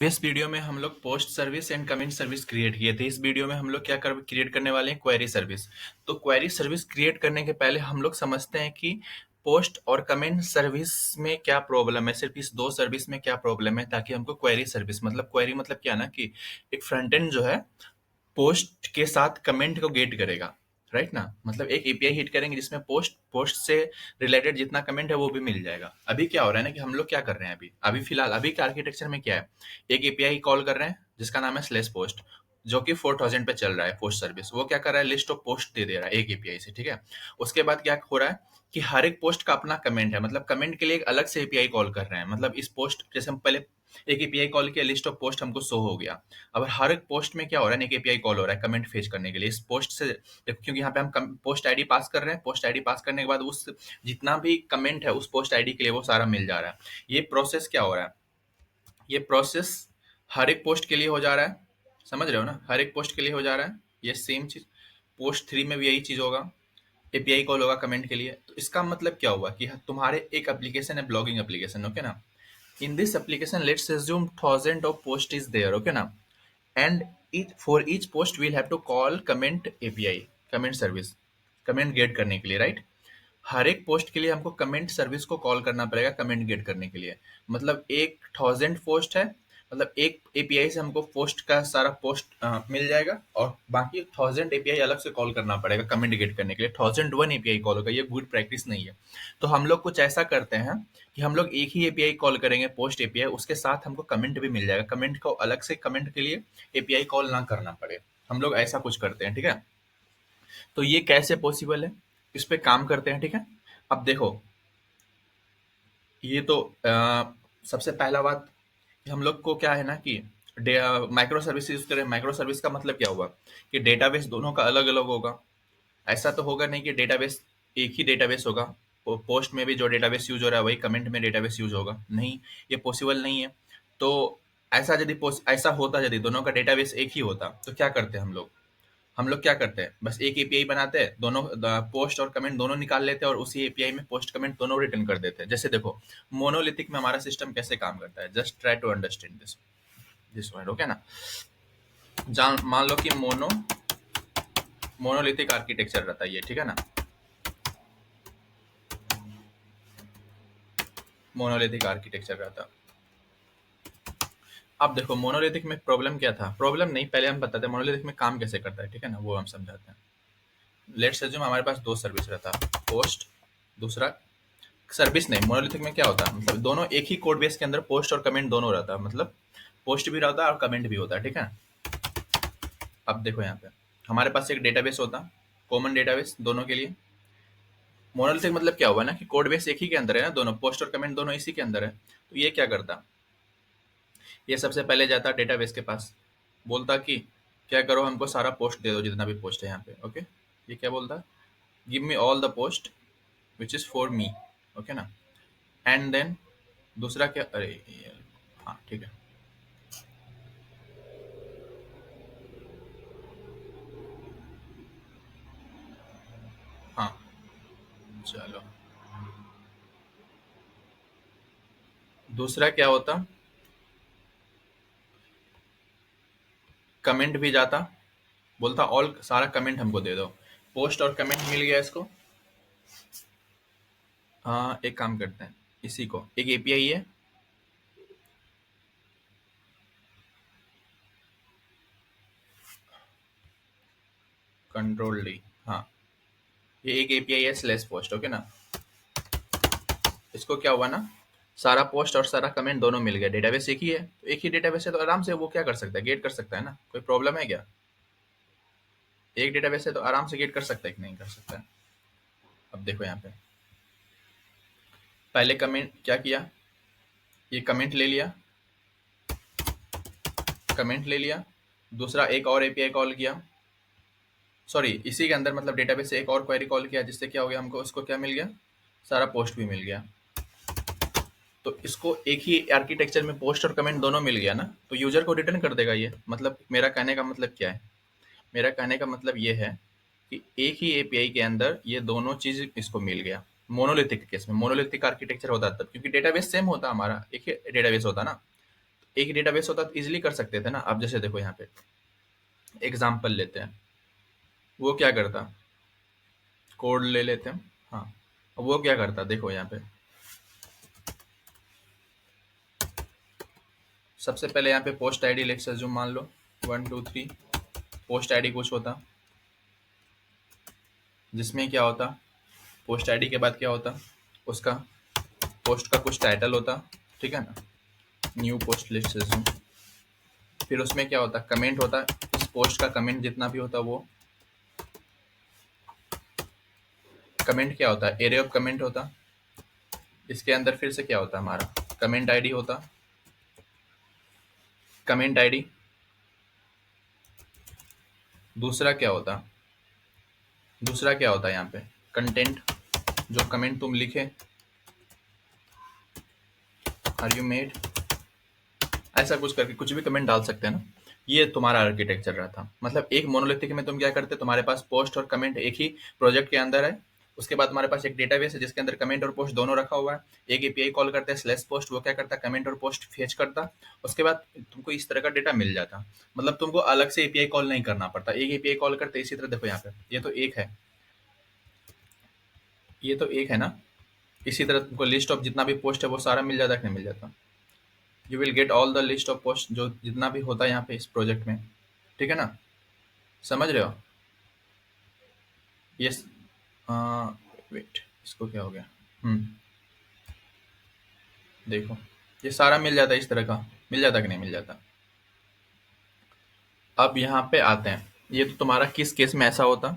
इस वीडियो में हम लोग post service and comment service create किए थे। इस वीडियो में हम लोग क्या क्रिएट करने वाले हैं, क्वेरी सर्विस। तो क्वेरी सर्विस क्रिएट करने के पहले हम लोग समझते हैं कि पोस्ट और कमेंट सर्विस में क्या प्रॉब्लम है, सिर्फ इस दो सर्विस में क्या प्रॉब्लम है, ताकि हमको क्वेरी सर्विस मतलब क्वेरी मतलब क्या ना कि एक फ्रंट एंड जो है पोस्ट के साथ कमेंट को गेट करेगा, राइट ना। मतलब एक एपीआई हिट करेंगे जिसमें पोस्ट पोस्ट से रिलेटेड जितना कमेंट है वो भी मिल जाएगा। अभी क्या हो रहा है ना कि हम लोग क्या कर रहे हैं, अभी अभी फिलहाल अभी के आर्किटेक्चर में क्या है, एक एपीआई कॉल कर रहे हैं जिसका नाम है स्लेश पोस्ट, जो कि 4000 पे चल रहा है पोस्ट सर्विस। वो क्या कर रहा है, लिस्ट ऑफ पोस्ट दे रहा है एक एपीआई से, ठीक है। उसके बाद क्या हो रहा है कि हर एक पोस्ट का अपना कमेंट है, मतलब कमेंट के लिए एक अलग से एपीआई कॉल कर रहे हैं। मतलब इस पोस्ट जैसे हम पहले एक एपीआई कॉल किया, लिस्ट ऑफ पोस्ट हमको शो हो गया। अब हर एक पोस्ट में क्या हो रहा है, एक एपीआई कॉल हो रहा है कमेंट फेच करने के लिए। इस पोस्ट से देखो, क्योंकि यहाँ पे हम पोस्ट आईडी पास कर रहे हैं, पोस्ट आईडी पास करने के बाद उस जितना भी कमेंट है उस पोस्ट आईडी के लिए वो सारा मिल जा रहा है। ये प्रोसेस क्या हो रहा है, ये प्रोसेस हर एक पोस्ट के लिए हो जा रहा है। समझ रहे हो ना, हर एक पोस्ट के लिए हो जा रहा है। ये सेम चीज पोस्ट 3 में भी यही चीज होगा, एपीआई कॉल होगा कमेंट के लिए। तो इसका मतलब क्या हुआ कि तुम्हारे एक एप्लीकेशन है, ब्लॉगिंग एप्लीकेशन, ओके ना। In this application, let's assume thousand of post is there, okay ना। And for each post we'll have to call comment API, comment service, comment get करने के लिए, राइट। हर एक पोस्ट के लिए हमको कमेंट सर्विस को कॉल करना पड़ेगा कमेंट गेट करने के लिए। मतलब एक 1000 पोस्ट है, मतलब एक एपीआई से हमको पोस्ट का सारा पोस्ट मिल जाएगा, और बाकी 1000 एपीआई अलग से कॉल करना पड़ेगा कमेंट गेट करने के लिए। 1001 एपीआई कॉल होगा, ये गुड प्रैक्टिस नहीं है। तो हम लोग कुछ ऐसा करते हैं कि हम लोग एक ही एपीआई कॉल करेंगे, पोस्ट एपीआई, उसके साथ हमको कमेंट भी मिल जाएगा, कमेंट को अलग से कमेंट के लिए एपीआई कॉल ना करना पड़े। हम लोग ऐसा कुछ करते हैं, ठीक है। तो ये कैसे पॉसिबल है, इस पे काम करते हैं, ठीक है। अब देखो, ये तो सबसे पहला बात कि हम लोग को क्या है ना कि माइक्रो सर्विस यूज करें। माइक्रो सर्विस का मतलब क्या हुआ कि डेटाबेस दोनों का अलग अलग होगा। ऐसा तो होगा नहीं कि डेटाबेस एक ही डेटाबेस होगा, पोस्ट में भी जो डेटाबेस यूज हो रहा है वही कमेंट में डेटाबेस यूज होगा, नहीं, ये पॉसिबल नहीं है। तो ऐसा यदि ऐसा होता, यदि दोनों का डेटाबेस एक ही होता तो क्या करते हम लोग क्या करते हैं, बस एक एपीआई बनाते हैं, दोनों पोस्ट और कमेंट दोनों निकाल लेते हैं और उसी एपीआई में पोस्ट कमेंट दोनों रिटर्न कर देते हैं। जैसे देखो मोनोलिथिक में हमारा सिस्टम कैसे काम करता है, just try to understand this this one, okay ना। जान मान लो कि मोनोलिथिक आर्किटेक्चर रहता है ये, ठीक है ना। मोनोलिथिक आर्किटेक्चर रहता। अब देखो मोनोलिथिक में प्रॉब्लम क्या था, प्रॉब्लम नहीं, पहले हम बताते हैं मोनोलिथिक में काम कैसे करता है, ठीक है ना, वो हम समझाते हैं। लेट्स अज्यूम हमारे पास दो सर्विस रहता, पोस्ट, दूसरा सर्विस नहीं। मोनोलिथिक में क्या होता है, मतलब दोनों एक ही कोड बेस के अंदर पोस्ट और कमेंट दोनों रहता है, मतलब पोस्ट भी रहता है और कमेंट भी होता है, ठीक है। अब देखो यहाँ पे हमारे पास एक डेटाबेस होता, कॉमन डेटाबेस दोनों के लिए। मोनोलिथिक मतलब क्या हुआ ना कि कोड बेस एक ही के अंदर है ना, दोनों पोस्ट और कमेंट दोनों इसी के अंदर है। तो ये क्या करता, ये सबसे पहले जाता डेटाबेस के पास, बोलता कि क्या करो, हमको सारा पोस्ट दे दो जितना भी पोस्ट है यहाँ पे, ओके। ये क्या बोलता, give me all the post which is for me, okay ना। एंड देन दूसरा क्या, अरे हाँ ठीक है, हाँ चलो। दूसरा क्या होता, कमेंट भी जाता, बोलता ऑल सारा कमेंट हमको दे दो। पोस्ट और कमेंट मिल गया इसको। हाँ एक काम करते हैं, इसी को एक एपीआई है, कंट्रोल डी, हाँ ये एक एपीआई है स्लेश पोस्ट, ओके ना। इसको क्या हुआ ना, सारा पोस्ट और सारा कमेंट दोनों मिल गया, डेटाबेस एक ही है, तो एक ही डेटाबेस है तो आराम से वो क्या कर सकता है, गेट कर सकता है ना, कोई प्रॉब्लम है क्या। एक डेटाबेस है तो आराम से गेट कर सकता है कि नहीं कर सकता है। अब देखो यहाँ पे पहले कमेंट क्या किया, ये कमेंट ले लिया, कमेंट ले लिया, दूसरा एक और एपीआई कॉल किया, सॉरी इसी के अंदर मतलब डेटाबेस से एक और क्वेरी कॉल किया, जिससे क्या हो गया, हमको उसको क्या मिल गया, सारा पोस्ट भी मिल गया। तो इसको एक ही आर्किटेक्चर में पोस्ट और कमेंट दोनों मिल गया ना, तो यूजर को रिटर्न कर देगा ये। मतलब मेरा कहने का मतलब क्या है, मेरा कहने का मतलब ये है कि एक ही एपीआई के अंदर ये दोनों चीज इसको मिल गया। मोनोलिथिक केस में, मोनोलिथिक आर्किटेक्चर होता तब, क्योंकि डेटाबेस सेम होता, हमारा एक ही डेटाबेस होता ना। एक डेटाबेस होता तो इजीली कर सकते थे ना। अब जैसे देखो यहाँ पे एग्जाम्पल लेते हैं, वो क्या करता, कोड ले लेते हैं। हाँ, अब वो क्या करता, देखो यहाँ पे सबसे पहले यहाँ पे पोस्ट आईडी लेक्स जो मान लो 1 2 3 पोस्ट आईडी कुछ होता, जिसमें क्या होता, पोस्ट आईडी के बाद क्या होता, उसका पोस्ट का कुछ टाइटल होता, ठीक है ना, न्यू पोस्ट लिस्ट रिज्यूम। फिर उसमें क्या होता, कमेंट होता, इस पोस्ट का कमेंट जितना भी होता वो कमेंट क्या होता है, एरे ऑफ कमेंट होता। इसके अंदर फिर से क्या होता है हमारा, कमेंट आईडी होता, कमेंट आईडी। दूसरा क्या होता, दूसरा क्या होता है यहाँ पे कंटेंट, जो कमेंट तुम लिखे, आर यू मेड, ऐसा कुछ करके कुछ भी कमेंट डाल सकते हैं ना। ये तुम्हारा आर्किटेक्चर रहा था। मतलब एक मोनोलिथिक में तुम क्या करते, तुम्हारे पास पोस्ट और कमेंट एक ही प्रोजेक्ट के अंदर है। उसके बाद तुम्हारे पास एक डेटाबेस है जिसके अंदर कमेंट और पोस्ट दोनों रखा हुआ है। एक एपीआई कॉल करते हैं स्लैश पोस्ट, वो क्या करता है कमेंट और पोस्ट फेच करता। उसके बाद तुमको इस तरह का डेटा मिल जाता। मतलब तुमको अलग से एपीआई कॉल नहीं करना पड़ता, एक एपीआई कॉल करते। इसी तरह देखो यहाँ पे ये तो एक है, ये तो एक है ना। इसी तरह तुमको लिस्ट ऑफ जितना भी पोस्ट है वो सारा मिल जाता है कि नहीं मिल जाता। You will get all the list of post जो जितना भी होता है यहाँ पे इस प्रोजेक्ट में, ठीक है ना, समझ रहे हो। यस, वेट, इसको क्या हो गया, देखो ये सारा मिल जाता है, इस तरह का मिल जाता कि नहीं मिल जाता। अब यहाँ पे आते हैं, ये तो तुम्हारा किस केस में ऐसा होता,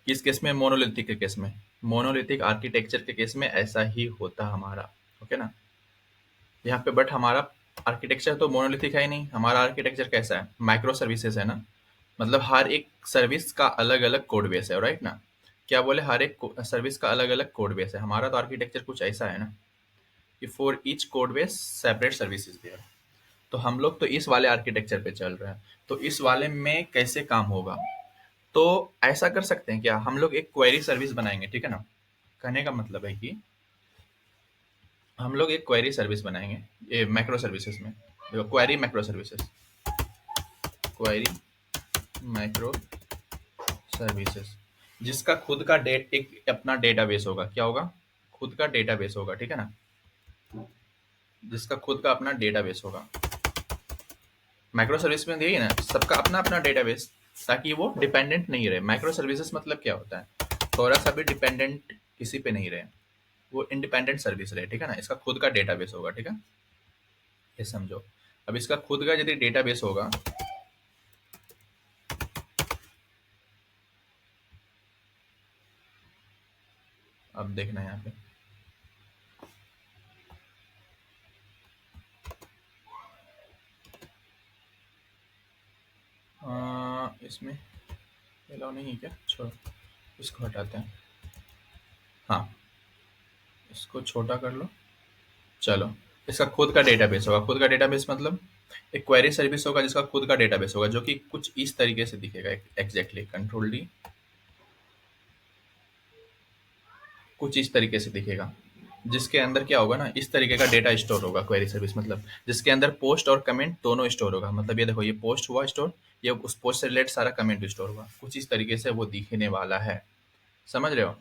किस केस में, मोनोलिथिक के केस में, मोनोलिथिक आर्किटेक्चर के केस में ऐसा ही होता हमारा, ओके ना। यहाँ पे बट हमारा आर्किटेक्चर तो मोनोलिथिक है ही नहीं, हमारा आर्किटेक्चर कैसा है, माइक्रो सर्विसेज है ना। मतलब हर एक सर्विस का अलग अलग कोड बेस है, राइट ना। क्या बोले, हर एक सर्विस का अलग अलग कोड बेस है। हमारा तो आर्किटेक्चर कुछ ऐसा है ना कि for each code base separate services there. तो हम लोग तो इस वाले आर्किटेक्चर पे चल रहे हैं। तो इस वाले में कैसे काम होगा, तो ऐसा कर सकते हैं क्या, हम लोग एक क्वेरी सर्विस बनाएंगे, ठीक है ना। कहने का मतलब है कि हम लोग एक क्वेरी सर्विस बनाएंगे ये मैक्रो सर्विसेज में। देखो query macro services, query macro services, जिसका खुद का एक अपना डेटाबेस होगा। क्या होगा, खुद का डेटाबेस होगा, ठीक है ना, जिसका खुद का अपना डेटाबेस होगा। माइक्रो सर्विस में यही है ना, सबका अपना अपना डेटाबेस, ताकि वो डिपेंडेंट नहीं रहे। माइक्रो सर्विसेज मतलब क्या होता है, थोड़ा सा भी डिपेंडेंट किसी पे नहीं रहे, वो इंडिपेंडेंट सर्विस रहे, ठीक है ना। इसका खुद का डेटाबेस होगा, ठीक है, ये समझो। अब इसका खुद का यदि डेटाबेस होगा, अब देखना यहाँ पे इसमें अलाउ नहीं है क्या, छोड़ो इसको हटाते हैं। हाँ, इसको छोटा कर लो, चलो। इसका खुद का डेटाबेस होगा। खुद का डेटाबेस मतलब एक क्वेरी सर्विस होगा जिसका खुद का डेटाबेस होगा, जो कि कुछ इस तरीके से दिखेगा। एग्जैक्टली कंट्रोल डी, कुछ इस तरीके से दिखेगा, जिसके अंदर क्या होगा ना, इस तरीके का डेटा स्टोर होगा। क्वेरी सर्विस मतलब जिसके अंदर पोस्ट और कमेंट दोनों स्टोर होगा। मतलब ये देखो, ये पोस्ट हुआ स्टोर, ये उस पोस्ट से रिलेटेड सारा कमेंट स्टोर होगा। कुछ इस तरीके से वो दिखने वाला है, समझ रहे हो।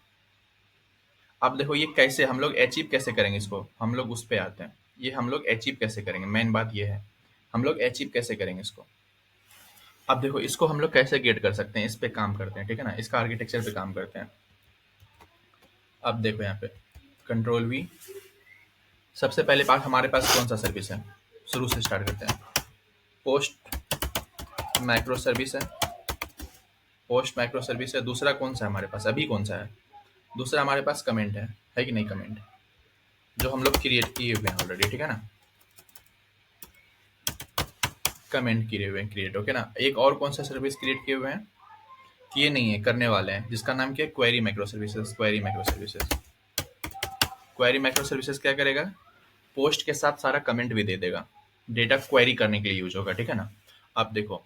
अब देखो ये कैसे हम लोग अचीव कैसे करेंगे इसको, हम लोग उस पे आते हैं। ये हम लोग अचीव कैसे करेंगे, मेन बात ये है, हम लोग अचीव कैसे करेंगे इसको। अब देखो इसको हम लोग कैसे गेट कर सकते हैं, इस पे काम करते हैं, ठीक है ना, इसका आर्किटेक्चर पे काम करते हैं। अब देखो यहाँ पे कंट्रोल वी, सबसे पहले पास हमारे पास कौन सा सर्विस है, शुरू से स्टार्ट करते हैं। पोस्ट माइक्रो सर्विस है, पोस्ट माइक्रो सर्विस है। दूसरा कौन सा है हमारे पास, अभी कौन सा है, दूसरा हमारे पास कमेंट है कि नहीं, कमेंट जो हम लोग क्रिएट किए हुए हैं ऑलरेडी, ठीक है ना, कमेंट किए हुए हैं क्रिएट, ओके ना। एक और कौन सा सर्विस क्रिएट किए हुए हैं, किए नहीं है, करने वाले हैं, जिसका नाम क्या है, query micro services. Query micro services, query micro services क्या करेगा, पोस्ट के साथ सारा कमेंट भी दे देगा, डेटा क्वेरी करने के लिए यूज होगा, ठीक है ना। अब देखो,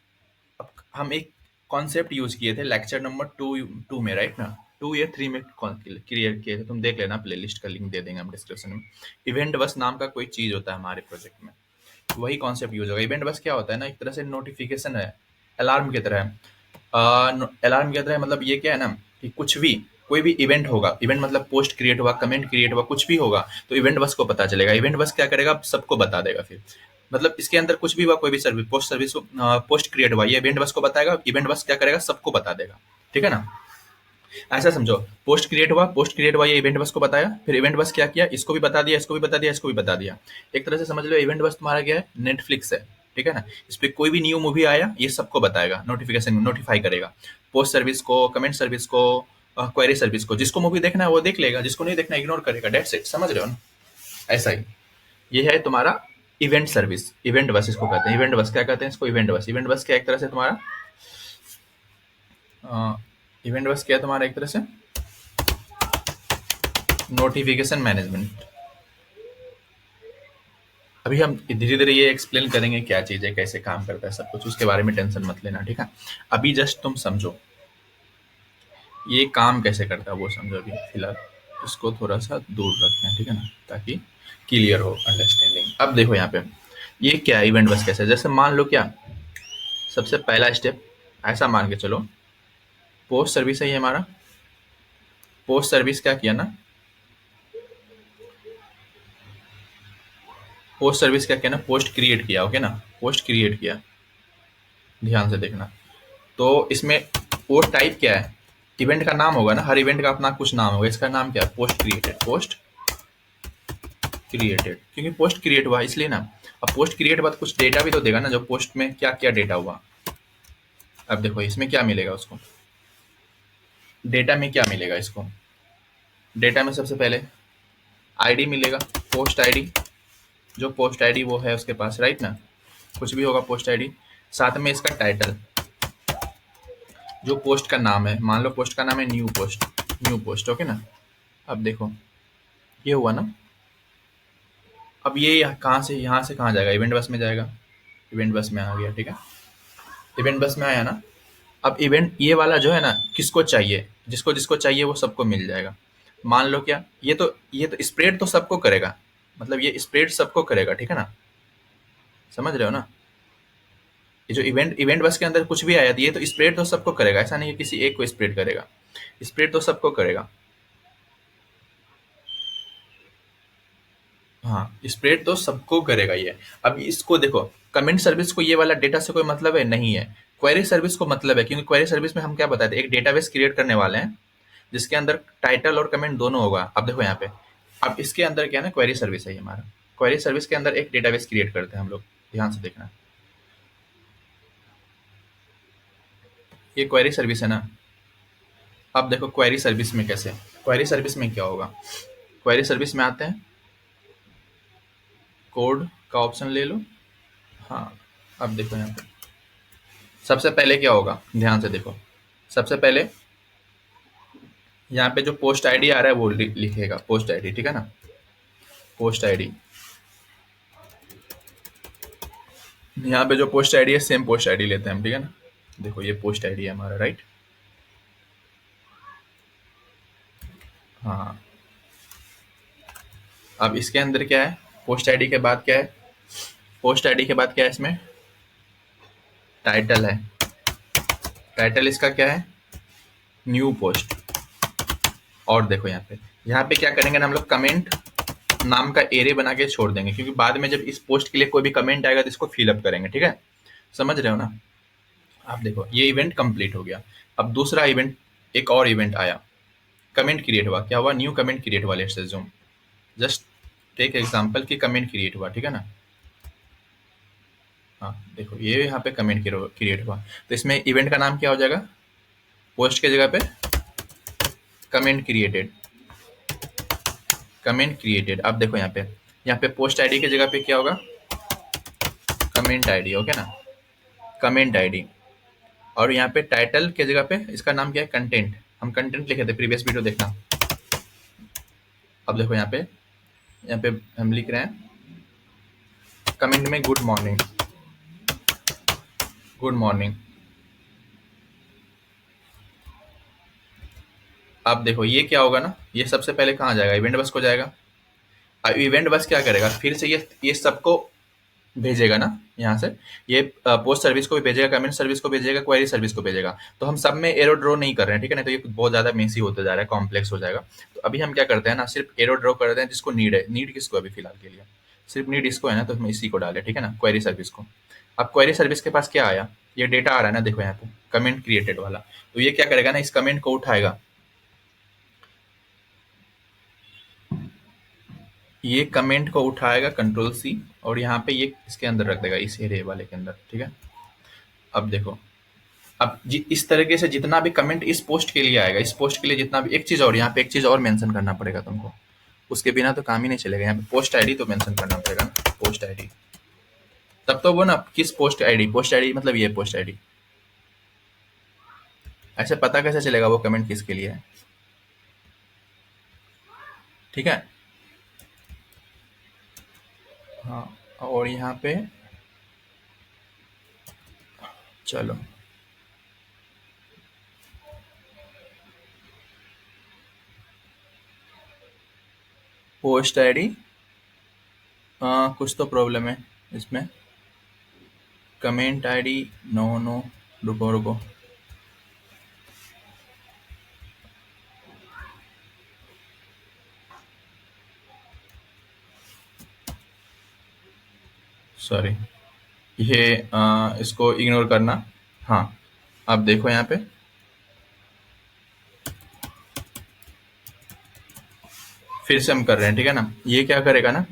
अब हम एक कॉन्सेप्ट यूज किए थे लेक्चर नंबर 2 में, राइट ना, 2 या 3 में क्लियर किए थे, तुम देख लेना, प्लेलिस्ट का लिंक दे देंगे हम डिस्क्रिप्शन में। इवेंट बस नाम का कोई चीज होता है हमारे प्रोजेक्ट में। वही कॉन्सेप्ट यूज होगा। इवेंट बस क्या होता है ना, एक तरह से नोटिफिकेशन है, अलार्म की तरह है। अलार्म की तरह है, मतलब ये क्या है ना कि कुछ भी, कोई भी इवेंट होगा, इवेंट मतलब पोस्ट क्रिएट हुआ, कमेंट क्रिएट हुआ, कुछ भी होगा तो इवेंट बस को पता चलेगा। इवेंट बस क्या करेगा, सबको बता देगा फिर। मतलब इसके अंदर कुछ भी हुआ, कोई भी सर्विस पोस्ट क्रिएट हुआ, ये इवेंट बस को बताएगा, इवेंट बस क्या करेगा, सबको बता देगा। ठीक है ना। ऐसा समझो, पोस्ट क्रिएट हुआ, ये इवेंट बस को बताया, फिर इवेंट बस क्या किया, इसको भी बता दिया, इसको भी बता दिया, इसको भी बता दिया। एक तरह से समझ लो इवेंट बस तुम्हारा क्या है, नेटफ्लिक्स है। ठीक है ना। इस पे कोई भी न्यू मूवी आया, ये सबको बताएगा, नोटिफिकेशन नोटिफाई करेगा। पोस्ट सर्विस को, कमेंट सर्विस को, क्वेरी सर्विस को, जिसको मूवी देखना है वो देख लेगा, जिसको नहीं देखना इग्नोर करेगा, डेट्स इट। समझ रहे हो ना। ऐसा ही ये है तुम्हारा इवेंट सर्विस, इवेंट बस इसको कहते हैं। इवेंट बस क्या कहते हैं इसको, इवेंट बस। इवेंट बस क्या, एक तरह से तुम्हारा इवेंट बस क्या है तुम्हारा, एक तरह से नोटिफिकेशन मैनेजमेंट। अभी हम धीरे धीरे ये एक्सप्लेन करेंगे क्या चीज़ है, कैसे काम करता है सब कुछ, उसके बारे में टेंशन मत लेना। ठीक है। अभी जस्ट तुम समझो ये काम कैसे करता है, वो समझो अभी फिलहाल। इसको थोड़ा सा दूर रखते हैं, ठीक है ना, ताकि क्लियर हो अंडरस्टैंडिंग। अब देखो यहाँ पे ये क्या है, इवेंट बस कैसे है? जैसे मान लो क्या, सबसे पहला स्टेप ऐसा मान के चलो, पोस्ट सर्विस है ये हमारा। पोस्ट सर्विस क्या किया ना, पोस्ट सर्विस क्या किया ना, पोस्ट क्रिएट किया। ओके ना, पोस्ट क्रिएट किया, ध्यान से देखना। तो इसमें वो टाइप क्या है, इवेंट का नाम होगा ना, हर इवेंट का अपना कुछ नाम होगा। इसका नाम क्या है, पोस्ट क्रिएटेड। पोस्ट क्रिएटेड क्योंकि पोस्ट क्रिएट हुआ इसलिए ना। अब पोस्ट क्रिएट बाद कुछ डेटा भी तो देगा ना, जो पोस्ट में क्या क्या डेटा हुआ। अब देखो इसमें क्या मिलेगा उसको, डेटा में क्या मिलेगा इसको, डेटा में सबसे पहले आईडी मिलेगा, पोस्ट आईडी। जो पोस्ट आईडी वो है उसके पास, राइट ना, कुछ भी होगा पोस्ट आईडी। साथ में इसका टाइटल, जो पोस्ट का नाम है, मान लो पोस्ट का नाम है new post, new post. Okay ना। अब देखो ये हुआ ना। अब ये कहाँ से, यहाँ से कहाँ जाएगा, इवेंट बस में जाएगा। इवेंट बस में आ गया, ठीक है। इवेंट बस में आया ना। अब इवेंट ये वाला जो है ना, किसको चाहिए, जिसको जिसको चाहिए वो सबको मिल जाएगा। मान लो क्या, ये तो स्प्रेड तो सबको करेगा, मतलब ये स्प्रेड सबको करेगा। ठीक है ना, समझ रहे हो ना। ये जो इवेंट इवेंट बस के अंदर कुछ भी आया, ये तो स्प्रेड तो सबको करेगा, ऐसा नहीं है किसी एक को स्प्रेड करेगा, स्प्रेड तो सबको करेगा। हाँ, स्प्रेड तो सबको करेगा ये। अब इसको देखो, कमेंट सर्विस को ये वाला डेटा से कोई मतलब है नहीं है, क्वेरी सर्विस को मतलब है, क्योंकि क्वेरी सर्विस में हम क्या बताते हैं, एक डेटाबेस क्रिएट करने वाले हैं जिसके अंदर टाइटल और कमेंट दोनों होगा। अब देखो यहाँ पे, अब इसके अंदर क्या है ना, क्वेरी सर्विस है ये हमारा। क्वेरी सर्विस के अंदर एक डेटाबेस क्रिएट करते हैं हम लोग, ध्यान से देखना। ये क्वेरी सर्विस है ना। अब देखो क्वेरी सर्विस में कैसे, क्वेरी सर्विस में क्या होगा, क्वेरी सर्विस में आते हैं, कोड का ऑप्शन ले लो। हाँ, अब देखो यहाँ पे सबसे पहले क्या होगा, ध्यान से देखो। सबसे पहले यहाँ पे जो पोस्ट आईडी आ रहा है वो लिखेगा, पोस्ट आईडी। ठीक है ना, पोस्ट आईडी। यहाँ पे जो पोस्ट आईडी है, सेम पोस्ट आईडी लेते हैं हम। ठीक है ना, देखो ये पोस्ट आईडी है हमारा, राइट। हाँ, अब इसके अंदर क्या है, पोस्ट आईडी के बाद क्या है, पोस्ट आईडी के बाद क्या है इसमें, टाइटल है। टाइटल इसका क्या है, न्यू पोस्ट। और देखो यहाँ पे क्या करेंगे ना हम लोग, कमेंट नाम का एरे बना के छोड़ देंगे, क्योंकि बाद में जब इस पोस्ट के लिए कोई भी कमेंट आएगा तो इसको फिलअप करेंगे। ठीक है, समझ रहे हो ना। आप देखो ये इवेंट कंप्लीट हो गया। अब दूसरा इवेंट, एक और इवेंट आया, कमेंट क्रिएट हुआ। क्या हुआ, न्यू कमेंट क्रिएट हुआ। Let's assume, just take example कि कमेंट क्रिएट हुआ। ठीक है ना। हाँ देखो ये यहाँ पे कमेंट क्रिएट हुआ, तो इसमें इवेंट का नाम क्या हो जाएगा, पोस्ट के जगह पे कमेंट क्रिएटेड, कमेंट क्रिएटेड। अब देखो यहाँ पे पोस्ट आईडी की जगह पे क्या होगा, कमेंट आईडी। ओके ना, कमेंट आईडी। और यहाँ पे टाइटल के जगह पे इसका नाम क्या है, कंटेंट। हम कंटेंट लिखे थे, प्रीवियस वीडियो देखना। अब देखो यहाँ पे हम लिख रहे हैं कमेंट में गुड मॉर्निंग, गुड मॉर्निंग। अब देखो ये क्या होगा ना, ये सबसे पहले कहाँ जाएगा, इवेंट बस को जाएगा। अब इवेंट बस क्या करेगा, फिर से ये सबको भेजेगा ना यहाँ से, ये पोस्ट सर्विस को भी भेजेगा, कमेंट सर्विस को भेजेगा, क्वेरी सर्विस को भेजेगा। तो हम सब में एरो ड्रॉ नहीं कर रहे हैं, ठीक है ना, तो ये बहुत ज्यादा मेसी होता जा रहा है, कॉम्प्लेक्स हो जाएगा। तो अभी हम क्या करते हैं ना, सिर्फ एरो ड्रॉ करते हैं जिसको नीड है। नीड किसको अभी फिलहाल के लिए सिर्फ नीड इसको है ना, तो हम इसी को डालें, ठीक है ना, क्वेरी सर्विस को। अब क्वेरी सर्विस के पास क्या आया, ये डेटा आ रहा है ना, देखो यहाँ पे कमेंट क्रिएटेड वाला। तो ये क्या करेगा ना, इस कमेंट को उठाएगा, ये कमेंट को उठाएगा कंट्रोल सी, और यहाँ पे ये इसके अंदर रख देगा, इस एरे वाले के अंदर, ठीक है। अब देखो, अब इस तरीके से जितना भी कमेंट इस पोस्ट के लिए आएगा, इस पोस्ट के लिए जितना भी, एक चीज और यहाँ पे एक चीज और मेंशन करना पड़ेगा तुमको, उसके बिना तो काम ही नहीं चलेगा। यहाँ पे पोस्ट आईडी तो मेंशन करना पड़ेगा ना, पोस्ट आईडी। तब तो वो ना, किस पोस्ट आईडी, पोस्ट आईडी मतलब ये पोस्ट आईडी। ऐसे पता कैसे चलेगा वो कमेंट किसके लिए है, ठीक है। हाँ, और यहाँ पे चलो, पोस्ट आईडी, कुछ तो प्रॉब्लम है इसमें, कमेंट आईडी, नो नो, रुको रुको, सॉरी, ये इसको इग्नोर करना। हाँ, अब देखो यहाँ पे, फिर से हम कर रहे हैं, ठीक है ना। ये क्या करेगा ना,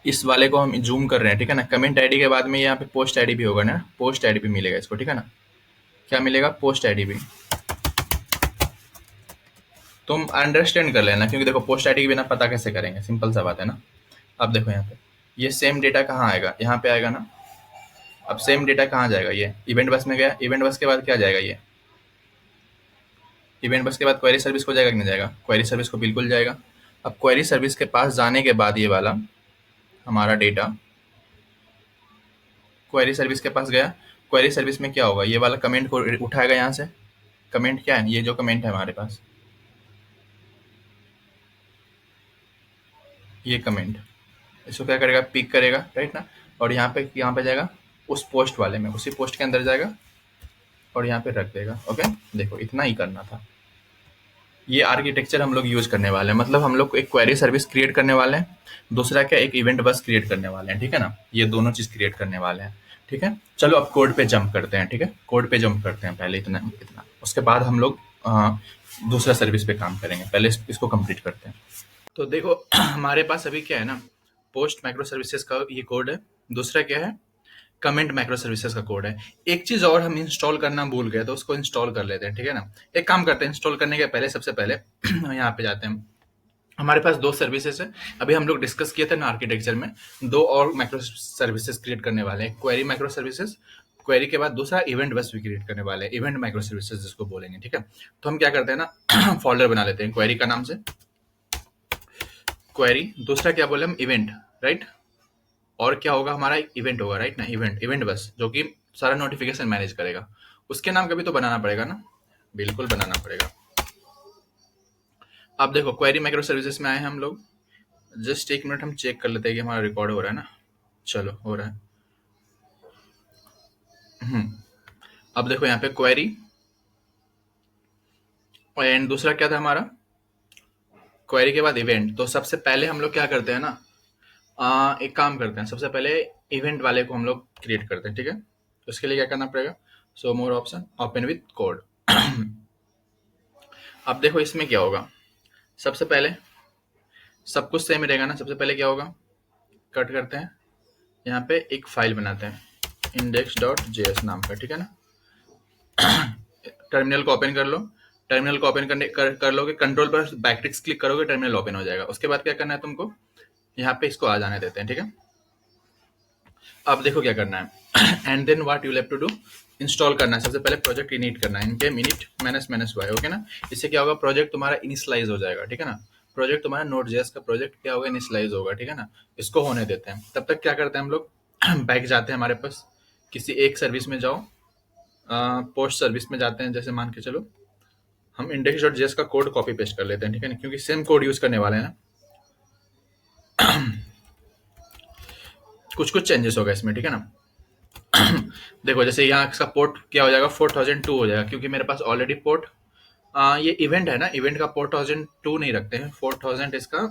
इस वाले को हम जूम कर रहे हैं, ठीक है ना। कमेंट आईडी के बाद में यहाँ पे पोस्ट आईडी भी होगा ना, पोस्ट आईडी भी मिलेगा इसको, ठीक है ना। क्या मिलेगा, पोस्ट आईडी भी। तुम अंडरस्टैंड कर लेना, क्योंकि देखो पोस्ट आईडी के बिना पता कैसे करेंगे, सिंपल सा बात है ना। अब देखो यहाँ पे, ये सेम डेटा कहाँ आएगा, यहाँ पे आएगा ना। अब सेम डेटा कहाँ जाएगा, ये इवेंट बस में गया, इवेंट बस के बाद क्या जाएगा, ये इवेंट बस के बाद क्वेरी सर्विस को जाएगा कि नहीं जाएगा, क्वेरी सर्विस को बिल्कुल जाएगा। अब क्वेरी सर्विस के पास जाने के बाद ये वाला हमारा डेटा क्वेरी सर्विस के पास गया। क्वेरी सर्विस में क्या होगा, ये वाला कमेंट को उठाएगा यहाँ से। कमेंट क्या है, ये जो कमेंट है हमारे पास, ये कमेंट, इसको क्या करेगा, पिक करेगा, राइट ना। और यहाँ पे जाएगा उस पोस्ट वाले में, उसी पोस्ट के अंदर जाएगा और यहाँ पे रख देगा। ओके, देखो इतना ही करना था। ये आर्किटेक्चर हम लोग यूज करने वाले हैं, मतलब हम लोग एक क्वेरी सर्विस क्रिएट करने वाले हैं, दूसरा क्या, एक इवेंट बस क्रिएट करने वाले हैं, ठीक है ना। ये दोनों चीज क्रिएट करने वाले हैं, ठीक है। चलो अब कोड पे जंप करते हैं, ठीक है, कोड पे जंप करते हैं पहले, इतना इतना, उसके बाद हम लोग दूसरा सर्विस पे काम करेंगे। पहले इसको कंप्लीट करते हैं। तो देखो हमारे पास अभी क्या है ना, पोस्ट माइक्रो सर्विसेज का ये कोड है, दूसरा क्या है, कमेंट माइक्रो सर्विसेज का कोड है। एक चीज और हम इंस्टॉल करना भूल गए, तो उसको इंस्टॉल कर लेते हैं, ठीक है ना। एक काम करते हैं, इंस्टॉल करने के पहले सबसे पहले यहाँ पे जाते हैं। हमारे पास दो सर्विसेज है, अभी हम लोग डिस्कस किए थे ना आर्किटेक्चर में, दो और माइक्रो सर्विसेज क्रिएट करने वाले हैं, क्वेरी माइक्रो सर्विसेज, क्वेरी के बाद दूसरा इवेंट बस भी क्रिएट करने वाले हैं, इवेंट माइक्रो सर्विसेज जिसको बोलेंगे, ठीक है। तो हम क्या करते हैं ना फोल्डर बना लेते हैं क्वेरी का नाम से, क्वेरी, दूसरा क्या बोले हम, इवेंट, राइट। और क्या होगा, हमारा एक इवेंट होगा, राइट ना, इवेंट, इवेंट बस, जो कि सारा नोटिफिकेशन मैनेज करेगा। उसके नाम का भी तो बनाना पड़ेगा ना, बिल्कुल बनाना पड़ेगा। अब देखो क्वेरी माइक्रो सर्विसेज में आए हैं हम लोग, जस्ट एक मिनट हम चेक कर लेते हैं कि हमारा रिकॉर्ड हो रहा है ना। चलो हो रहा है। अब देखो यहाँ पे क्वेरी, एंड दूसरा क्या था हमारा, क्वेरी के बाद इवेंट। तो सबसे पहले हम लोग क्या करते हैं ना, एक काम करते हैं, सबसे पहले इवेंट वाले को हम लोग क्रिएट करते हैं, ठीक है। तो उसके लिए क्या करना पड़ेगा, so more option, open with code. अब देखो इसमें क्या होगा, सबसे पहले सब कुछ सेम रहेगा ना। सबसे पहले क्या होगा, कट करते हैं, यहाँ पे एक फाइल बनाते हैं index.js नाम का, ठीक है ना। टर्मिनल को ओपन कर लो, टर्मिनल को ओपन कर लोगे, कंट्रोल पर बैकटिक्स क्लिक करोगे, टर्मिनल ओपन हो जाएगा। उसके बाद क्या करना है तुमको, यहाँ पे इसको आ जाने देते हैं, ठीक है। अब देखो क्या करना है and then what you have to do, install करना है। सबसे पहले प्रोजेक्ट इनिट करना है, इनके मिनिट -y, ओके ना। इससे क्या होगा, प्रोजेक्ट तुम्हारा इनिशियलाइज हो जाएगा, ठीक है ना। प्रोजेक्ट तुम्हारा नोड.js का प्रोजेक्ट क्या होगा, इनिशियलाइज होगा, ठीक है ना। इसको होने देते हैं, तब तक क्या करते हैं हम लोग बैक जाते हैं, हमारे पास किसी एक सर्विस में जाओ, पोस्ट सर्विस में जाते हैं, जैसे मान के चलो हम index.js का कोड कॉपी पेस्ट कर लेते हैं, ठीक है ना, क्योंकि सेम कोड यूज करने वाले हैं ना। कुछ चेंजेस होगा इसमें, ठीक है ना। देखो जैसे यहाँ इसका पोर्ट क्या हो जाएगा, 4002 हो जाएगा, क्योंकि मेरे पास ऑलरेडी पोर्ट ये इवेंट है ना, इवेंट का 4002 नहीं रखते हैं, 4000 इसका।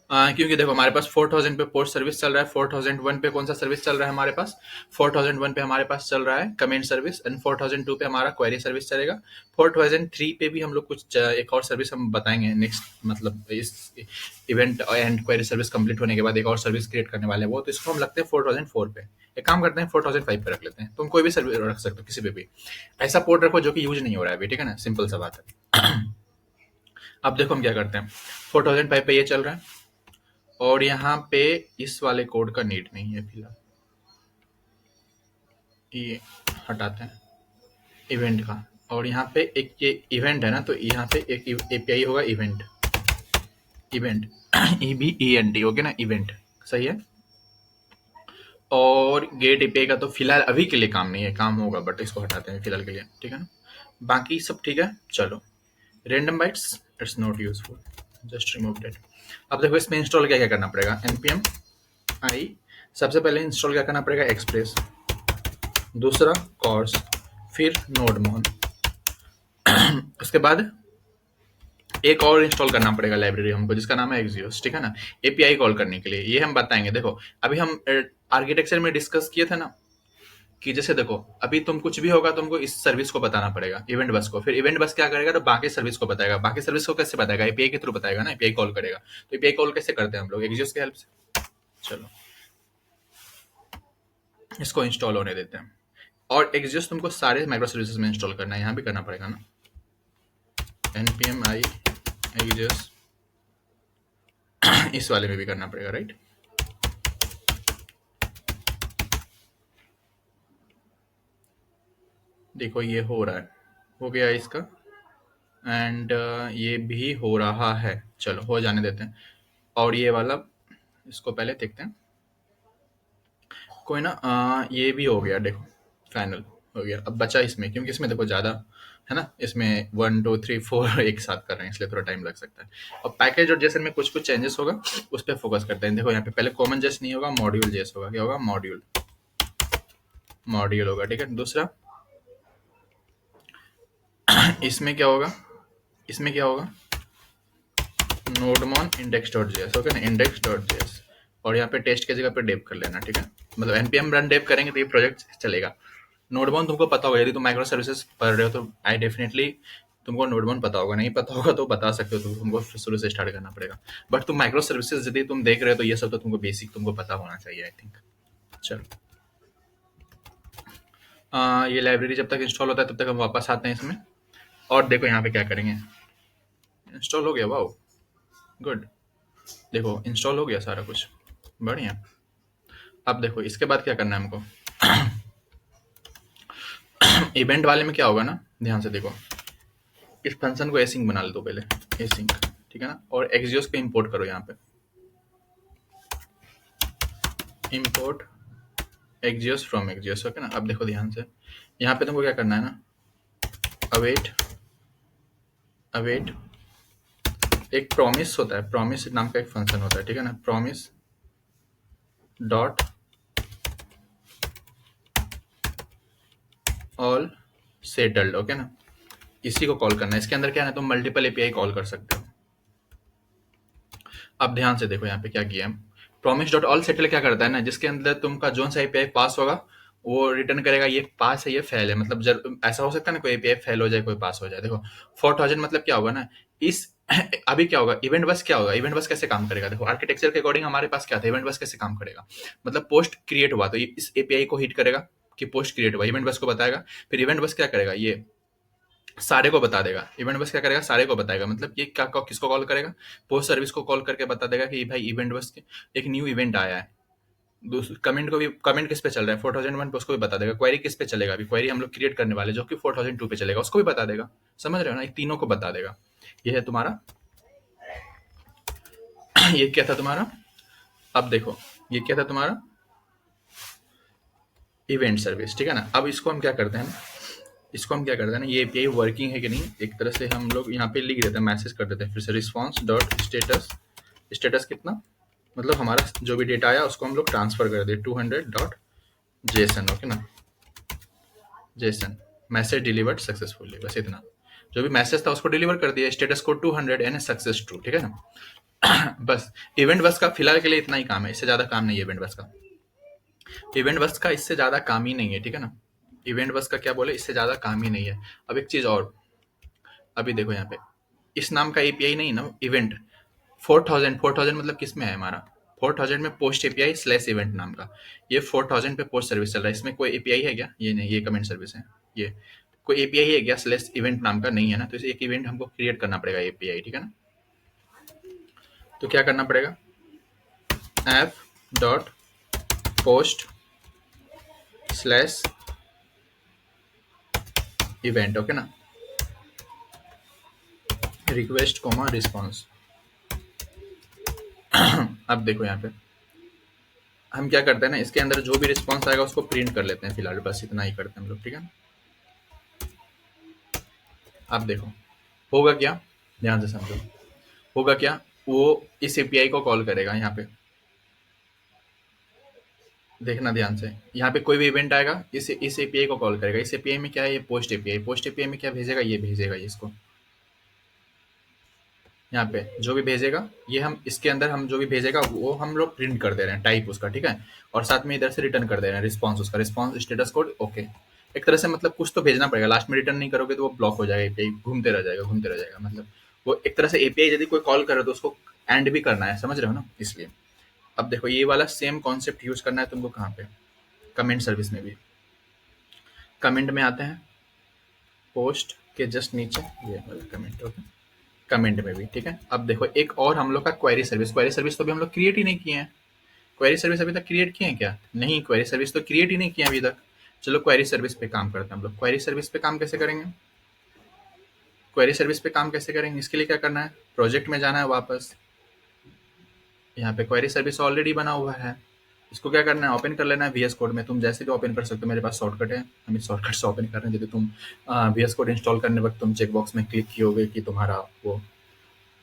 क्योंकि देखो हमारे पास 4000 पे पोस्ट सर्विस चल रहा है, 4001 पे कौन सा सर्विस चल रहा है हमारे पास, 4001 पे हमारे पास चल रहा है कमेंट सर्विस, एंड 4002 पे हमारा क्वेरी सर्विस चलेगा। 4003 पे भी हम लोग कुछ एक और सर्विस हम बताएंगे नेक्स्ट, मतलब इस event and query service complete होने के बाद एक और सर्विस क्रिएट करने वाले हैं वो, तो इसको हम लगते हैं 4004 पे। एक काम करते हैं 4005 पे रख लेते हैं, तुम कोई भी सर्विस रख सकते हो, किसी पे भी ऐसा पोर्ट रखो जो कि यूज नहीं हो रहा है अभी, ठीक है ना, सिंपल सा बात है। अब देखो हम क्या करते हैं, 4005 पे ये चल रहा है, और यहाँ पे इस वाले कोड का नीड नहीं है फिलहाल, ये हटाते हैं इवेंट का, और यहाँ पे एक ये इवेंट है ना, तो यहाँ पे एक एपीआई होगा इवेंट, इवेंट EVENT, ओके ना, इवेंट सही है। और गेट एपीआई का तो फिलहाल अभी के लिए काम नहीं है, काम होगा बट इसको हटाते हैं फिलहाल के लिए, ठीक है ना, बाकी सब ठीक है। चलो random bytes it's not useful, just remove that. अब देखो इसमें इंस्टॉल क्या क्या करना पड़ेगा, npm i, सबसे पहले इंस्टॉल क्या करना पड़ेगा, एक्सप्रेस, दूसरा कॉर्स, फिर नोडमोन, उसके बाद एक और इंस्टॉल करना पड़ेगा लाइब्रेरी हमको जिसका नाम है एक्सियोस, ठीक है ना, एपीआई कॉल करने के लिए, ये हम बताएंगे। देखो अभी हम आर्किटेक्चर में डिस्कस किए थे ना, कि जैसे देखो अभी तुम कुछ भी होगा तुमको इस सर्विस को बताना पड़ेगा, इवेंट बस को, फिर इवेंट बस क्या करेगा, तो बाकी सर्विस को बताएगा, बाकी सर्विस को कैसे बताएगा, एपीआई के थ्रू बताएगा ना, एपीआई कॉल करेगा। तो एपीआई कॉल कैसे करते हैं हम लोग, एक्सियोस की हेल्प से। चलो इसको इंस्टॉल होने देते हैं, और एक्सियोस तुमको सारे माइक्रो सर्विसेज में इंस्टॉल करना है, यहाँ भी करना पड़ेगा ना, npm i एक्सियोस, इस वाले में भी करना पड़ेगा, राइट। देखो ये हो रहा है, हो गया इसका, एंड ये भी हो रहा है, चलो हो जाने देते हैं। और ये वाला इसको पहले देखते हैं, कोई ना, ये भी हो गया, देखो फाइनल हो गया। अब बचा इसमें, क्योंकि इसमें देखो ज़्यादा है ना, इसमें 1 2 3 4 एक साथ कर रहे हैं, इसलिए थोड़ा टाइम लग सकता है। अब पैकेज और जेसन में कुछ कुछ चेंजेस होगा, उस पर फोकस करते हैं। देखो यहाँ पे पहले कॉमन जेस नहीं होगा, मॉड्यूल जेस होगा, क्या होगा, मॉड्यूल, मॉड्यूल होगा, ठीक है। दूसरा इसमें क्या होगा, इसमें क्या होगा, नोडमोन index.js, ओके ना, index.js, और यहाँ पे टेस्ट की जगह पे डेव कर लेना, ठीक है, मतलब npm रन डेव करेंगे तो ये प्रोजेक्ट चलेगा। नोडमोन तुमको पता होगा, यदि तुम माइक्रो सर्विसेज पढ़ रहे हो तो आई डेफिनेटली तुमको नोडमोन पता होगा, नहीं पता होगा तो बता सकते हो, तो तुमको शुरू से स्टार्ट करना पड़ेगा। बट तुम माइक्रो सर्विसेज यदि तुम देख रहे हो तो ये सब तो तुमको बेसिक तुमको पता होना चाहिए, आई थिंक। चलो ये लाइब्रेरी जब तक इंस्टॉल होता है तब तक हम वापस आते हैं इसमें, और देखो यहाँ पे क्या करेंगे, इंस्टॉल हो गया, वाओ गुड, देखो इंस्टॉल हो गया सारा कुछ, बढ़िया। अब देखो इसके बाद क्या करना है हमको, इवेंट वाले में क्या होगा ना, ध्यान से देखो, इस फंक्शन को एसिंक बना लो पहले, एसिंक, ठीक है ना, और एक्सियोस को इंपोर्ट करो यहाँ पे, import Axios from Axios, okay ना। अब देखो ध्यान से, यहाँ पे तुमको क्या करना है ना, अवेट, अवेट, एक प्रॉमिस होता है, प्रॉमिस नाम का एक फंक्शन होता है, ठीक है ना, promise dot all settled, okay ना, इसी को कॉल करना है। इसके अंदर क्या है ना, तुम मल्टीपल एपीआई कॉल कर सकते हो। अब ध्यान से देखो यहाँ पे क्या किया है, प्रॉमिस डॉट ऑल सेटल क्या करता है ना, जिसके अंदर तुमका जोन सा एपीआई पास होगा वो रिटर्न करेगा, ये पास है ये फेल है, मतलब जब ऐसा हो सकता है ना, कोई एपीआई फेल हो जाए कोई पास हो जाए। देखो 4000 मतलब क्या होगा ना, इस अभी क्या होगा, इवेंट बस क्या होगा, इवेंट बस कैसे काम करेगा, देखो आर्किटेक्चर के अकॉर्डिंग हमारे पास क्या था, इवेंट बस कैसे काम करेगा, मतलब पोस्ट क्रिएट हुआ तो ये इस एपीआई को हिट करेगा कि पोस्ट क्रिएट हुआ, इवेंट बस को बताएगा, फिर इवेंट बस क्या करेगा, ये सारे को बता देगा, इवेंट बस क्या करेगा, सारे को बताएगा, मतलब ये क्या किसको कॉल करेगा, पोस्ट सर्विस को कॉल करके बता देगा कि भाई इवेंट बस के एक न्यू इवेंट आया है। कमेंट को भी, कमेंट किस पे चल रहा है 4001 पे, उसको भी बता देगा। क्वेरी किस पे चलेगा, अभी क्वेरी हम लोग क्रिएट करने वाले जो कि 4002 पे चलेगा, उसको भी बता देगा, समझ रहे हो ना, एक तीनों को बता देगा। ये है तुम्हारा ये क्या था तुम्हारा, अब देखो ये क्या था तुम्हारा, इवेंट सर्विस, ठीक है ना। अब इसको हम क्या करते हैं ना, इसको हम क्या करते हैं ना, ये एपीआई वर्किंग है कि नहीं, एक तरह से हम लोग यहाँ पे लिख देते हैं, मैसेज कर देते हैं फिर से, रिस्पॉन्स डॉट स्टेटस, स्टेटस कितना मतलब हमारा जो भी डेटा आया उसको हम लोग ट्रांसफर कर दिए 200.json, ओके ना, जेसन मैसेज डिलीवर्ड सक्सेसफुली, बस इतना। जो भी मैसेज था उसको डिलीवर कर दिया, status code 200 and success true, ठीक है ना। बस इवेंट बस का फिलहाल के लिए इतना ही काम है, इससे ज्यादा काम नहीं है इवेंट बस का। इवेंट बस का इससे ज्यादा काम ही नहीं है, ठीक है ना। इवेंट बस का क्या बोले, इससे ज्यादा काम ही नहीं है। अब एक चीज और, अभी देखो यहाँ पे इस नाम का एपीआई नहीं ना, इवेंट 4000 मतलब किस में है हमारा, 4000 में पोस्ट एपीआई स्लैश इवेंट नाम का। ये 4000 पे पोस्ट सर्विस चल रहा है, इसमें कोई एपीआई है क्या? ये नहीं, ये कमेंट सर्विस है। ये कोई एपीआई है क्या स्लैश इवेंट नाम का? नहीं है ना, तो इसे एक इवेंट हमको क्रिएट करना पड़ेगा एपीआई, ठीक है ना। तो क्या करना पड़ेगा, app dot post slash event, okay ना, रिक्वेस्ट कोमा रिस्पॉन्स। अब देखो यहाँ पे हम क्या करते हैं ना, इसके अंदर जो भी रिस्पॉन्स आएगा उसको प्रिंट कर लेते हैं फिलहाल, बस इतना ही करते हैं हम लोग, ठीक है। अब देखो होगा क्या, ध्यान से समझो। होगा क्या, वो इस एपीआई को कॉल करेगा यहाँ पे, देखना ध्यान से। यहाँ पे कोई भी इवेंट आएगा, इस एपीआई को कॉल करेगा। इस एपीआई में क्या है, ये पोस्ट एपीआई, पोस्ट एपीआई में क्या भेजेगा, ये भेजेगा ये इसको, यहाँ पे जो भी भेजेगा ये हम इसके अंदर हम जो भी भेजेगा वो हम लोग प्रिंट कर दे रहे हैं टाइप उसका, ठीक है। और साथ में इधर से रिटर्न कर दे रहे हैं रिस्पॉन्स, उसका रिस्पॉन्स स्टेटस कोड ओके। एक तरह से मतलब कुछ तो भेजना पड़ेगा, लास्ट में रिटर्न नहीं करोगे तो वो ब्लॉक हो जाएगा, एपीआई घूमते रह जाएगा, घूमते रह जाएगा। मतलब वो एक तरह से एपीआई यदि कोई कॉल करे तो उसको एंड भी करना है, समझ रहे हो ना, इसलिए। अब देखो ये वाला सेम कॉन्सेप्ट यूज करना है तुमको कहाँ पे, कमेंट सर्विस में भी। कमेंट में आते हैं, पोस्ट के जस्ट नीचे ये वाला कमेंट, ओके, कमेंट में भी, ठीक है। अब देखो एक और हम लोग का क्वेरी सर्विस, क्वेरी सर्विस तो अभी हम लोग क्रिएट ही नहीं किए हैं। क्वेरी सर्विस अभी तक क्रिएट किए हैं क्या? नहीं, क्वेरी सर्विस तो क्रिएट ही नहीं किए अभी तक। चलो क्वेरी सर्विस पे काम करते हैं हम लोग। क्वेरी सर्विस पे काम कैसे करेंगे, क्वेरी सर्विस पे काम कैसे करेंगे, इसके लिए क्या करना है, प्रोजेक्ट में जाना है वापस। यहाँ पे क्वेरी सर्विस ऑलरेडी बना हुआ है, इसको क्या करना है, ओपन कर लेना है वीएस कोड में। तुम जैसे भी ओपन कर सकते हो, मेरे पास शॉर्टकट है, हम इस शॉर्टकट से ओपन कर रहे हैं। यदि तुम वीएस कोड इंस्टॉल करने वक्त तुम चेकबॉक्स में क्लिक किए कि तुम्हारा वो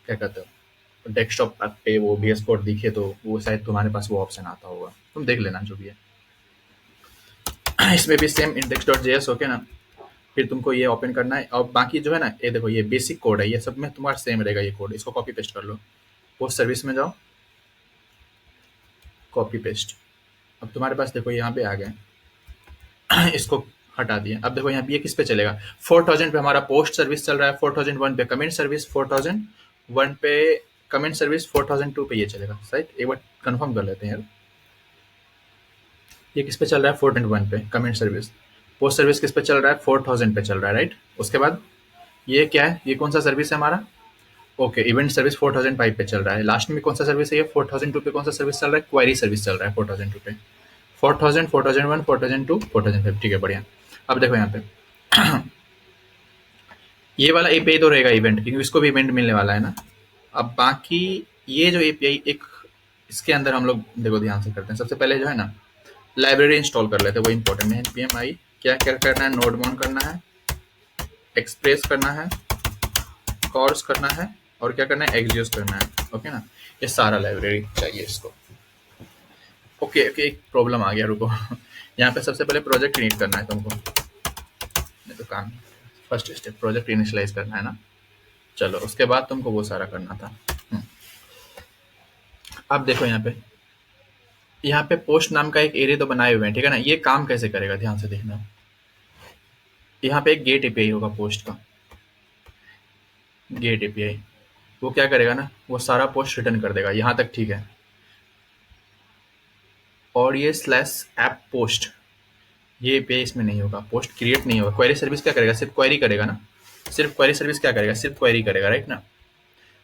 क्या कहते हो, डेस्कटॉप पे वो वीएस कोड दिखे तो वो शायद तुम्हारे पास वो ऑप्शन आता होगा, तुम देख लेना जो भी है। इसमें भी same index dot JS, okay ना। फिर तुमको ये ओपन करना है, और बाकी जो है ना, ये देखो ये बेसिक कोड है, ये सब में तुम्हारा सेम रहेगा ये कोड, इसको कॉपी पेस्ट कर लो। पोस्ट सर्विस में जाओ, कॉपी पेस्ट। अब तुम्हारे पास देखो यहाँ पे आ गए, इसको हटा दिए। अब देखो यहाँ पे ये किस पे चलेगा, 4000 पे हमारा पोस्ट सर्विस चल रहा है, 4001 पे कमेंट सर्विस, 4001 पे कमेंट सर्विस, 4002 पे ये चलेगा शायद, एक बार कंफर्म कर लेते हैं यार। ये किस पे चल रहा है, 4001 पे कमेंट सर्विस। पोस्ट सर्विस किस पे चल रहा है, 4000 पे चल रहा है, राइट। उसके बाद ये क्या है, ये कौन सा सर्विस है हमारा, ओके, इवेंट सर्विस 4005 पे चल रहा है। लास्ट में कौन सा सर्विस है ये, 4002 पे कौन सा सर्विस चल रहा है, क्वेरी सर्विस चल रहा है 4002 पे। 4000, 4001, 4002, 4005, ठीक है, बढ़िया। अब देखो यहाँ पे ये वाला एपीआई तो रहेगा इवेंट, क्योंकि इसको भी इवेंट मिलने वाला है ना। अब बाकी ये जो एपीआई एक, इसके अंदर हम लोग देखो ध्यान से करते हैं। सबसे पहले जो है ना, लाइब्रेरी इंस्टॉल कर लेते हैं, वो इंपॉर्टेंट है। npm आई क्या क्या करना है, नोड मॉन करना है, एक्सप्रेस करना है, कॉर्स करना है, और क्या करना है, एक्सियोस करना है, ओके ना। ये सारा लाइब्रेरी चाहिए इसको। ओके ओके, एक प्रॉब्लम आ गया, रुको। यहाँ पे सबसे पहले प्रोजेक्ट क्रिएट करना है तुमको, नहीं तो काम, फर्स्ट स्टेप प्रोजेक्ट इनिशियलाइज करना है ना। चलो उसके बाद तुमको वो सारा करना था। अब देखो यहाँ पे पोस्ट नाम का एक एरिया तो बनाए हुए हैं, ठीक है ना। ये काम कैसे करेगा, ध्यान से देखना। यहाँ पे एक गेट एपीआई होगा पोस्ट का, गेट एपीआई। वो क्या करेगा ना, वो सारा पोस्ट रिटर्न कर देगा, यहाँ तक ठीक है। और ये स्लैश ऐप पोस्ट, ये एपीआई इसमें नहीं होगा, पोस्ट क्रिएट नहीं होगा। क्वेरी सर्विस क्या करेगा, सिर्फ क्वेरी करेगा ना, सिर्फ क्वेरी सर्विस क्या करेगा, सिर्फ क्वेरी करेगा, राइट ना।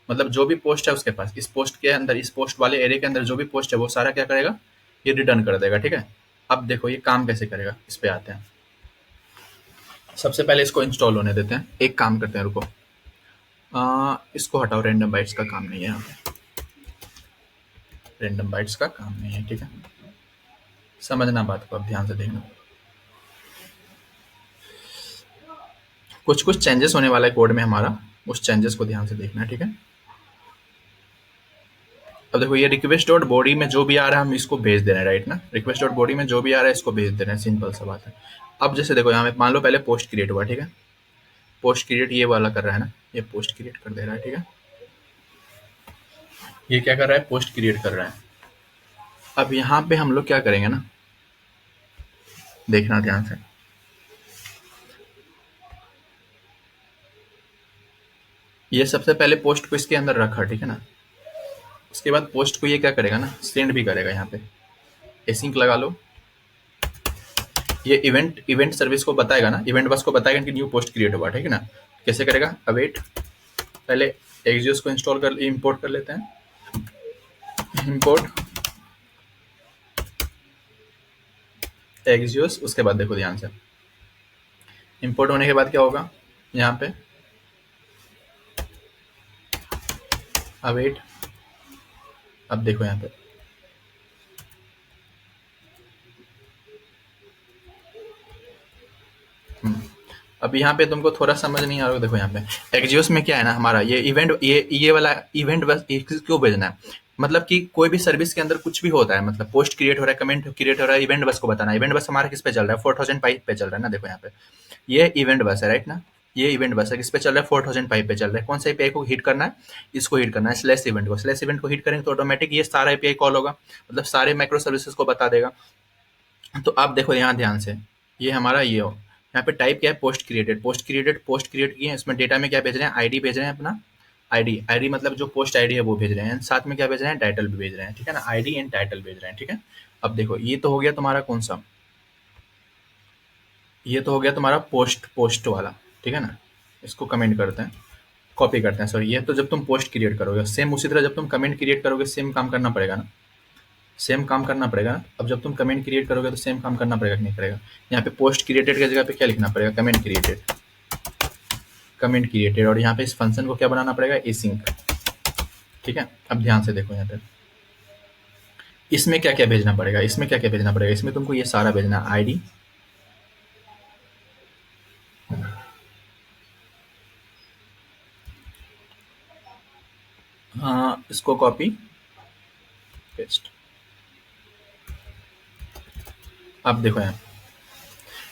मतलब जो भी पोस्ट है उसके पास, इस पोस्ट के अंदर, इस पोस्ट वाले एरिया के अंदर जो भी पोस्ट है वो सारा क्या करेगा, ये रिटर्न कर देगा, ठीक है। अब देखो ये काम कैसे करेगा, इस पे आते हैं। सबसे पहले इसको इंस्टॉल होने देते हैं, एक काम करते हैं, रुको। इसको हटाओ, रैंडम बाइट्स का काम नहीं है यहाँ पे, रैंडम बाइट्स का काम नहीं है, ठीक है। समझना बात को, अब ध्यान से देखना। कुछ कुछ चेंजेस होने वाला है कोड में हमारा, उस चेंजेस को ध्यान से देखना है, ठीक है। अब देखो ये रिक्वेस्ट डॉट बॉडी में जो भी आ रहा है हम इसको भेज दे रहे हैं, राइट ना। रिक्वेस्ट डॉट बॉडी में जो भी आ रहा है इसको भेज दे रहे हैं, सिंपल सा बात है। अब जैसे देखो यहाँ पे मान लो पहले पोस्ट क्रिएट हुआ, ठीक है। पोस्ट क्रिएट ये वाला कर रहा है ना, ये पोस्ट क्रिएट कर दे रहा है, ठीक है। ये क्या कर रहा है, पोस्ट क्रिएट कर रहा है। अब यहाँ पे हम लोग क्या करेंगे ना, देखना ध्यान से। ये सबसे पहले पोस्ट को इसके अंदर रखा, ठीक है ना। उसके बाद पोस्ट को ये क्या करेगा ना, सेंड भी करेगा। यहाँ पे एसिंक लगा लो। ये इवेंट इवेंट सर्विस को बताएगा ना, इवेंट बस को बताएगा कि न्यू पोस्ट क्रिएट हुआ, ठीक है ना। कैसे करेगा, अवेट, पहले एक्सियोस को इंस्टॉल कर इंपोर्ट कर लेते हैं। इंपोर्ट एक्सियोस, उसके बाद देखो ध्यान से, इंपोर्ट होने के बाद क्या होगा, यहाँ पे अवेट। अब देखो यहाँ पे अब यहाँ पे तुमको थोड़ा समझ नहीं आ रहा, देखो यहाँ पे एक्जियोस में क्या है ना, हमारा ये इवेंट, ये वाला इवेंट बस क्यों भेजना है, मतलब कि कोई भी सर्विस के अंदर कुछ भी होता है, मतलब पोस्ट क्रिएट हो रहा है, कमेंट क्रिएट हो रहा है, इवेंट बस को बताना है। इवेंट बस हमारा किस पे चल रहा है, 4000 पाइप पे चल रहा है ना। देखो यहाँ पे ये इवेंट बस है, राइट ना। ये इवेंट बस है, किस पे चल रहा है, 4000 पाइप पे चल रहा है। कौन सा एपीआई को हिट करना है, इसको हिट करना है, स्लैश इवेंट को। स्लैश इवेंट को हिट करेंगे तो ऑटोमेटिक ये सारा एपीआई कॉल होगा, मतलब सारे माइक्रो सर्विसेज को बता देगा। तो आप देखो यहाँ ध्यान से, ये हमारा ये हो, यहाँ पे टाइप क्या है, post created. Post created post create किए, इसमें डेटा में क्या भेज रहे हैं, आईडी भेज रहे हैं अपना। आईडी आईडी मतलब जो पोस्ट आईडी है वो भेज रहे हैं, साथ में क्या भेज रहे हैं, टाइटल भी भेज रहे हैं, ठीक है ना। आईडी एंड टाइटल भेज रहे हैं, ठीक है। अब देखो ये तो हो गया तुम्हारा कौन सा, ये तो हो गया तुम्हारा पोस्ट पोस्ट वाला, ठीक है ना। इसको कमेंट करते हैं, कॉपी करते हैं, सॉरी। ये तो जब तुम पोस्ट क्रिएट करोगे, सेम उसी तरह जब तुम कमेंट क्रिएट करोगे सेम काम करना पड़ेगा ना, सेम काम करना पड़ेगा ना। अब जब तुम कमेंट क्रिएट करोगे तो सेम काम करना पड़ेगा कि नहीं पड़ेगा। यहाँ पे पोस्ट क्रिएटेड की जगह पे क्या लिखना पड़ेगा, कमेंट क्रिएटेड, कमेंट क्रिएटेड। और यहाँ पे इस फंक्शन को क्या बनाना पड़ेगा, एसिंक, ठीक है। अब ध्यान से देखो यहाँ पे इसमें क्या क्या भेजना पड़ेगा, इसमें क्या क्या भेजना पड़ेगा, इसमें तुमको ये सारा भेजना, आईडी, हाँ इसको कॉपी पेस्ट। अब देखो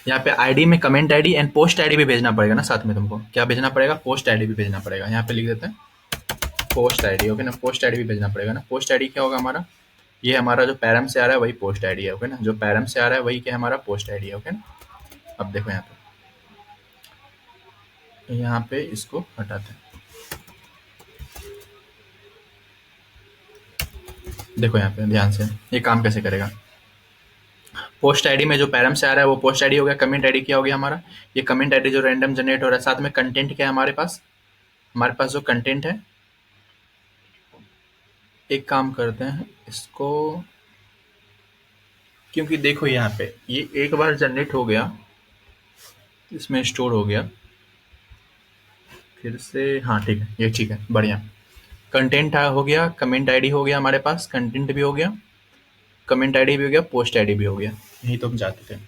यहाँ पे आईडी में comment ID and post ID भी भेजना पड़ेगा ना साथ में। तुमको क्या भेजना पड़ेगा, पोस्ट आईडी भी भेजना पड़ेगा। यहाँ पे लिख देते हैं पोस्ट आईडी, ओके ना। पोस्ट आईडी भी भेजना पड़ेगा ना। पोस्ट आईडी क्या होगा हमारा, ये हमारा जो पैरम से आ रहा है वही पोस्ट आईडी है, ओके ना। जो पैरम से आ रहा है वही क्या हमारा पोस्ट आईडी है, ओके ना। अब देखो यहाँ पे इसको हटाते हैं। देखो यहाँ पे ध्यान से ये काम कैसे करेगा। पोस्ट आईडी में जो पैरम से आ रहा है वो पोस्ट आईडी हो गया। कमेंट आईडी क्या हो गया हमारा, ये कमेंट आईडी जो रैंडम जनरेट हो रहा है। साथ में कंटेंट क्या है हमारे पास, हमारे पास जो कंटेंट है, एक काम करते हैं इसको, क्योंकि देखो यहाँ पे ये एक बार जनरेट हो गया, इसमें स्टोर हो गया फिर से, हाँ ठीक है, ये ठीक है, बढ़िया। कंटेंट हो गया, कमेंट आईडी हो गया हमारे पास, कंटेंट भी हो गया, कमेंट आईडी भी हो गया, पोस्ट आईडी भी हो गया। यही तो हम चाहते थे।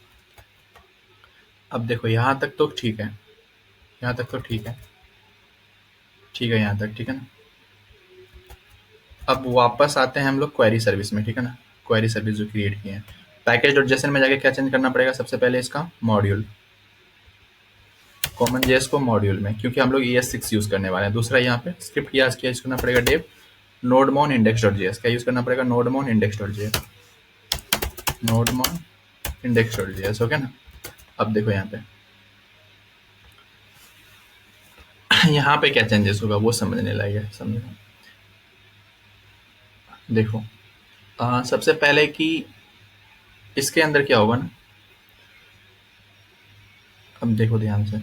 अब देखो यहाँ तक तो ठीक है, यहाँ तक तो ठीक है, ठीक है यहाँ तक, ठीक है ना। अब वापस आते हैं हम लोग क्वेरी सर्विस में, ठीक है ना। क्वेरी सर्विस जो क्रिएट किए हैं, पैकेज डॉट जेसन में जाके क्या चेंज करना पड़ेगा, सबसे पहले इसका मॉड्यूल, कॉमन जेएस को मॉड्यूल में, क्योंकि हम लोग ES6 यूज करने वाले हैं। दूसरा यहाँ पे स्क्रिप्ट क्या यूज करना पड़ेगा, dev nodemon index dot JS, क्या यूज करना पड़ेगा, nodemon index dot JS, nodemon index dot JS, okay ना। अब देखो यहाँ पे यहाँ पे क्या चेंजेस होगा वो समझने लायक है, समझो। देखो सबसे पहले कि इसके अंदर क्या होगा ना, अब देखो ध्यान से,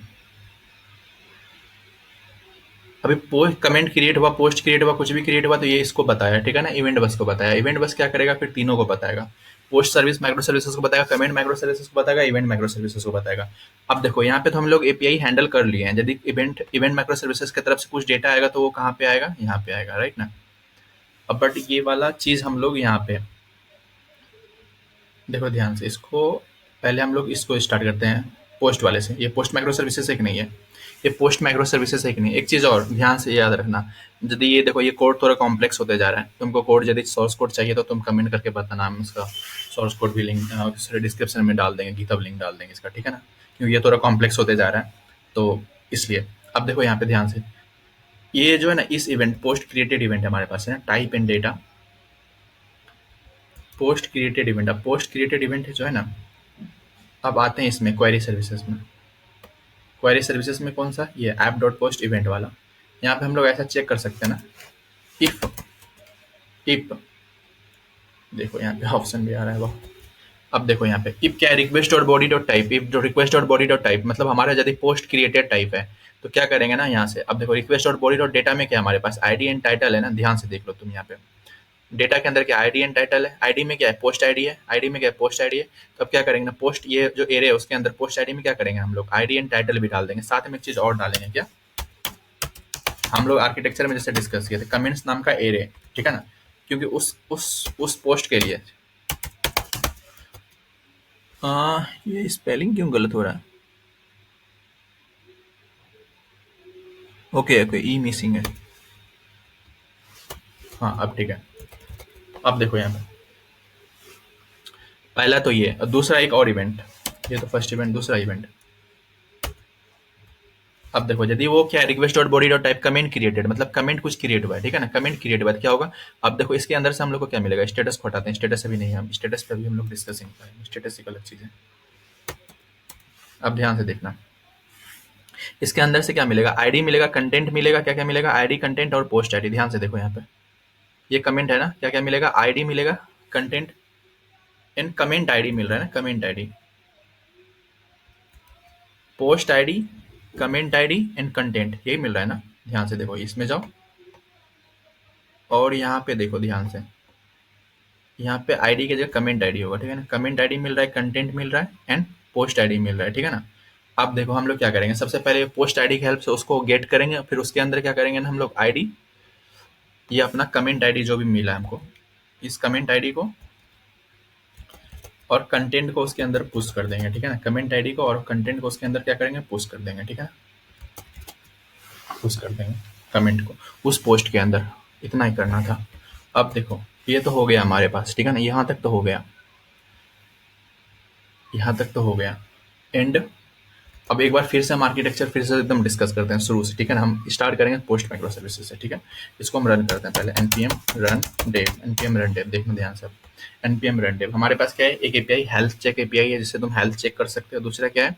अभी पोस्ट कमेंट क्रिएट हुआ, पोस्ट क्रिएट हुआ, कुछ भी क्रिएट हुआ तो ये इसको बताया, ठीक है ना। इवेंट बस को बताया, इवेंट बस क्या करेगा, फिर तीनों को बताएगा। पोस्ट सर्विस माइक्रो सर्विसेज को बताएगा, कमेंट माइक्रो सर्विसेज को बताएगा, इवेंट माइक्रो सर्विसेज को बताएगा। अब देखो यहाँ पे तो हम लोग एपीआई हैंडल कर लिए हैं। यदि इवेंट इवेंट माइक्रो सर्विसेज की तरफ से कुछ डेटा आएगा तो वो कहाँ पे आएगा, यहाँ पे आएगा, राइट ना। अब बट ये वाला चीज हम लोग यहाँ पे देखो ध्यान से, इसको पहले हम लोग इसको स्टार्ट करते हैं, पोस्ट वाले से, ये पोस्ट माइक्रो सर्विसेज से एक नहीं है, ये पोस्ट माइक्रो सर्विसेज से एक नहीं है। एक चीज़ और ध्यान से याद रखना, यदि ये देखो ये कोड थोड़ा कॉम्प्लेक्स होते जा रहा है, तुमको कोड यदि सोर्स कोड चाहिए तो तुम कमेंट करके बताना, हम इसका सोर्स कोड भी लिंक डिस्क्रिप्शन में डाल देंगे, गिटहब लिंक डाल देंगे इसका, ठीक है ना, क्योंकि ये थोड़ा कॉम्प्लेक्स होते जा रहा है तो इसलिए। अब देखो यहाँ पे ध्यान से, ये जो है ना इस इवेंट पोस्ट क्रिएटेड इवेंट हमारे पास है ना, type and data post created event. अब पोस्ट क्रिएटेड इवेंट जो है ना, अब आते हैं इसमें क्वेरी सर्विसेज में। क्वेरी सर्विसेज में कौन सा, ये ऐप डॉट पोस्ट इवेंट वाला। यहाँ पे हम लोग ऐसा चेक कर सकते हैं ना, इफ इफ देखो यहाँ पे ऑप्शन भी आ रहा है वो। अब देखो यहाँ पे इफ क्या है, request dot body dot type, if request dot body dot type मतलब हमारा यदि पोस्ट क्रिएटेड टाइप है तो क्या करेंगे ना यहाँ से। अब देखो request dot body dot data में क्या हमारे पास आईडी एंड टाइटल है ना, ध्यान से देख लो तुम यहाँ पे, डेटा के अंदर क्या आईडी एंड टाइटल है, आईडी में क्या है पोस्ट आईडी है, आईडी में क्या है पोस्ट आईडी है। तो अब क्या करेंगे ना, पोस्ट ये जो एरे है उसके अंदर पोस्ट आईडी में क्या करेंगे हम लोग, आईडी एंड टाइटल भी डाल देंगे, साथ में एक चीज और डालेंगे, क्या हम लोग आर्किटेक्चर में जैसे डिस्कस किए थे, कमेंट्स नाम का एरे, ठीक है ना, क्योंकि उस पोस्ट के लिए ये स्पेलिंग क्यों गलत हो रहा है, ओके ओके ई मिसिंग है, हाँ अब ठीक है। अब देखो यहाँ पे पहला तो ये, और दूसरा एक और इवेंट, ये तो फर्स्ट इवेंट, दूसरा इवेंट। अब देखो यदि वो क्या है, request dot body dot type comment created मतलब कमेंट कुछ क्रिएट हुआ है, ठीक है ना, कमेंट क्रिएट हुआ है क्या होगा। अब देखो इसके अंदर से हम लोग को क्या मिलेगा, स्टेटस को हटाते हैं, स्टेटस अभी नहीं है, हम स्टेटस पे भी हम लोग डिस्कसिंग करेंगे, स्टेटस एक अलग चीज है। अब ध्यान से देखना, इसके अंदर से क्या मिलेगा, आईडी मिलेगा, कंटेंट मिलेगा, क्या क्या मिलेगा, आईडी कंटेंट और पोस्ट आईडी। ध्यान से देखो यहाँ पे ये कमेंट है ना, क्या क्या मिलेगा, आईडी मिलेगा, कंटेंट एंड कमेंट आईडी मिल रहा है ना, comment ID, post ID, comment ID and content, यही मिल रहा है ना। ध्यान से देखो इसमें जाओ और यहाँ पे देखो ध्यान से, यहाँ पे आईडी की जगह कमेंट आईडी होगा, ठीक है ना, कमेंट आईडी मिल रहा है, कंटेंट मिल रहा है एंड पोस्ट आईडी मिल रहा है, ठीक है ना। अब देखो हम लोग क्या करेंगे, सबसे पहले पोस्ट आईडी की हेल्प से उसको गेट करेंगे, फिर उसके अंदर क्या करेंगे ना हम लोग आईडी, ये अपना कमेंट आईडी जो भी मिला हमको, इस कमेंट आईडी को और कंटेंट को उसके अंदर पुश कर देंगे, ठीक है ना, कमेंट आईडी को और कंटेंट को उसके अंदर क्या करेंगे, पुश कर देंगे, ठीक है, पुश कर देंगे कमेंट को उस पोस्ट के अंदर, इतना ही करना था। अब देखो ये तो हो गया हमारे पास, ठीक है ना, यहाँ तक तो हो गया, यहाँ तक तो हो गया एंड। अब एक बार फिर से हम आर्किटेक्चर फिर से एकदम डिस्कस करते हैं शुरू से, ठीक है ना, हम स्टार्ट करेंगे पोस्ट माइक्रो सर्विसेज से, ठीक है। इसको हम रन करते हैं पहले, npm run dev, npm run dev, देखना ध्यान से, npm रन डेव। हमारे पास क्या है, एक एपीआई हेल्थ चेक एपीआई है जिससे तुम हेल्थ चेक कर सकते हो, दूसरा क्या है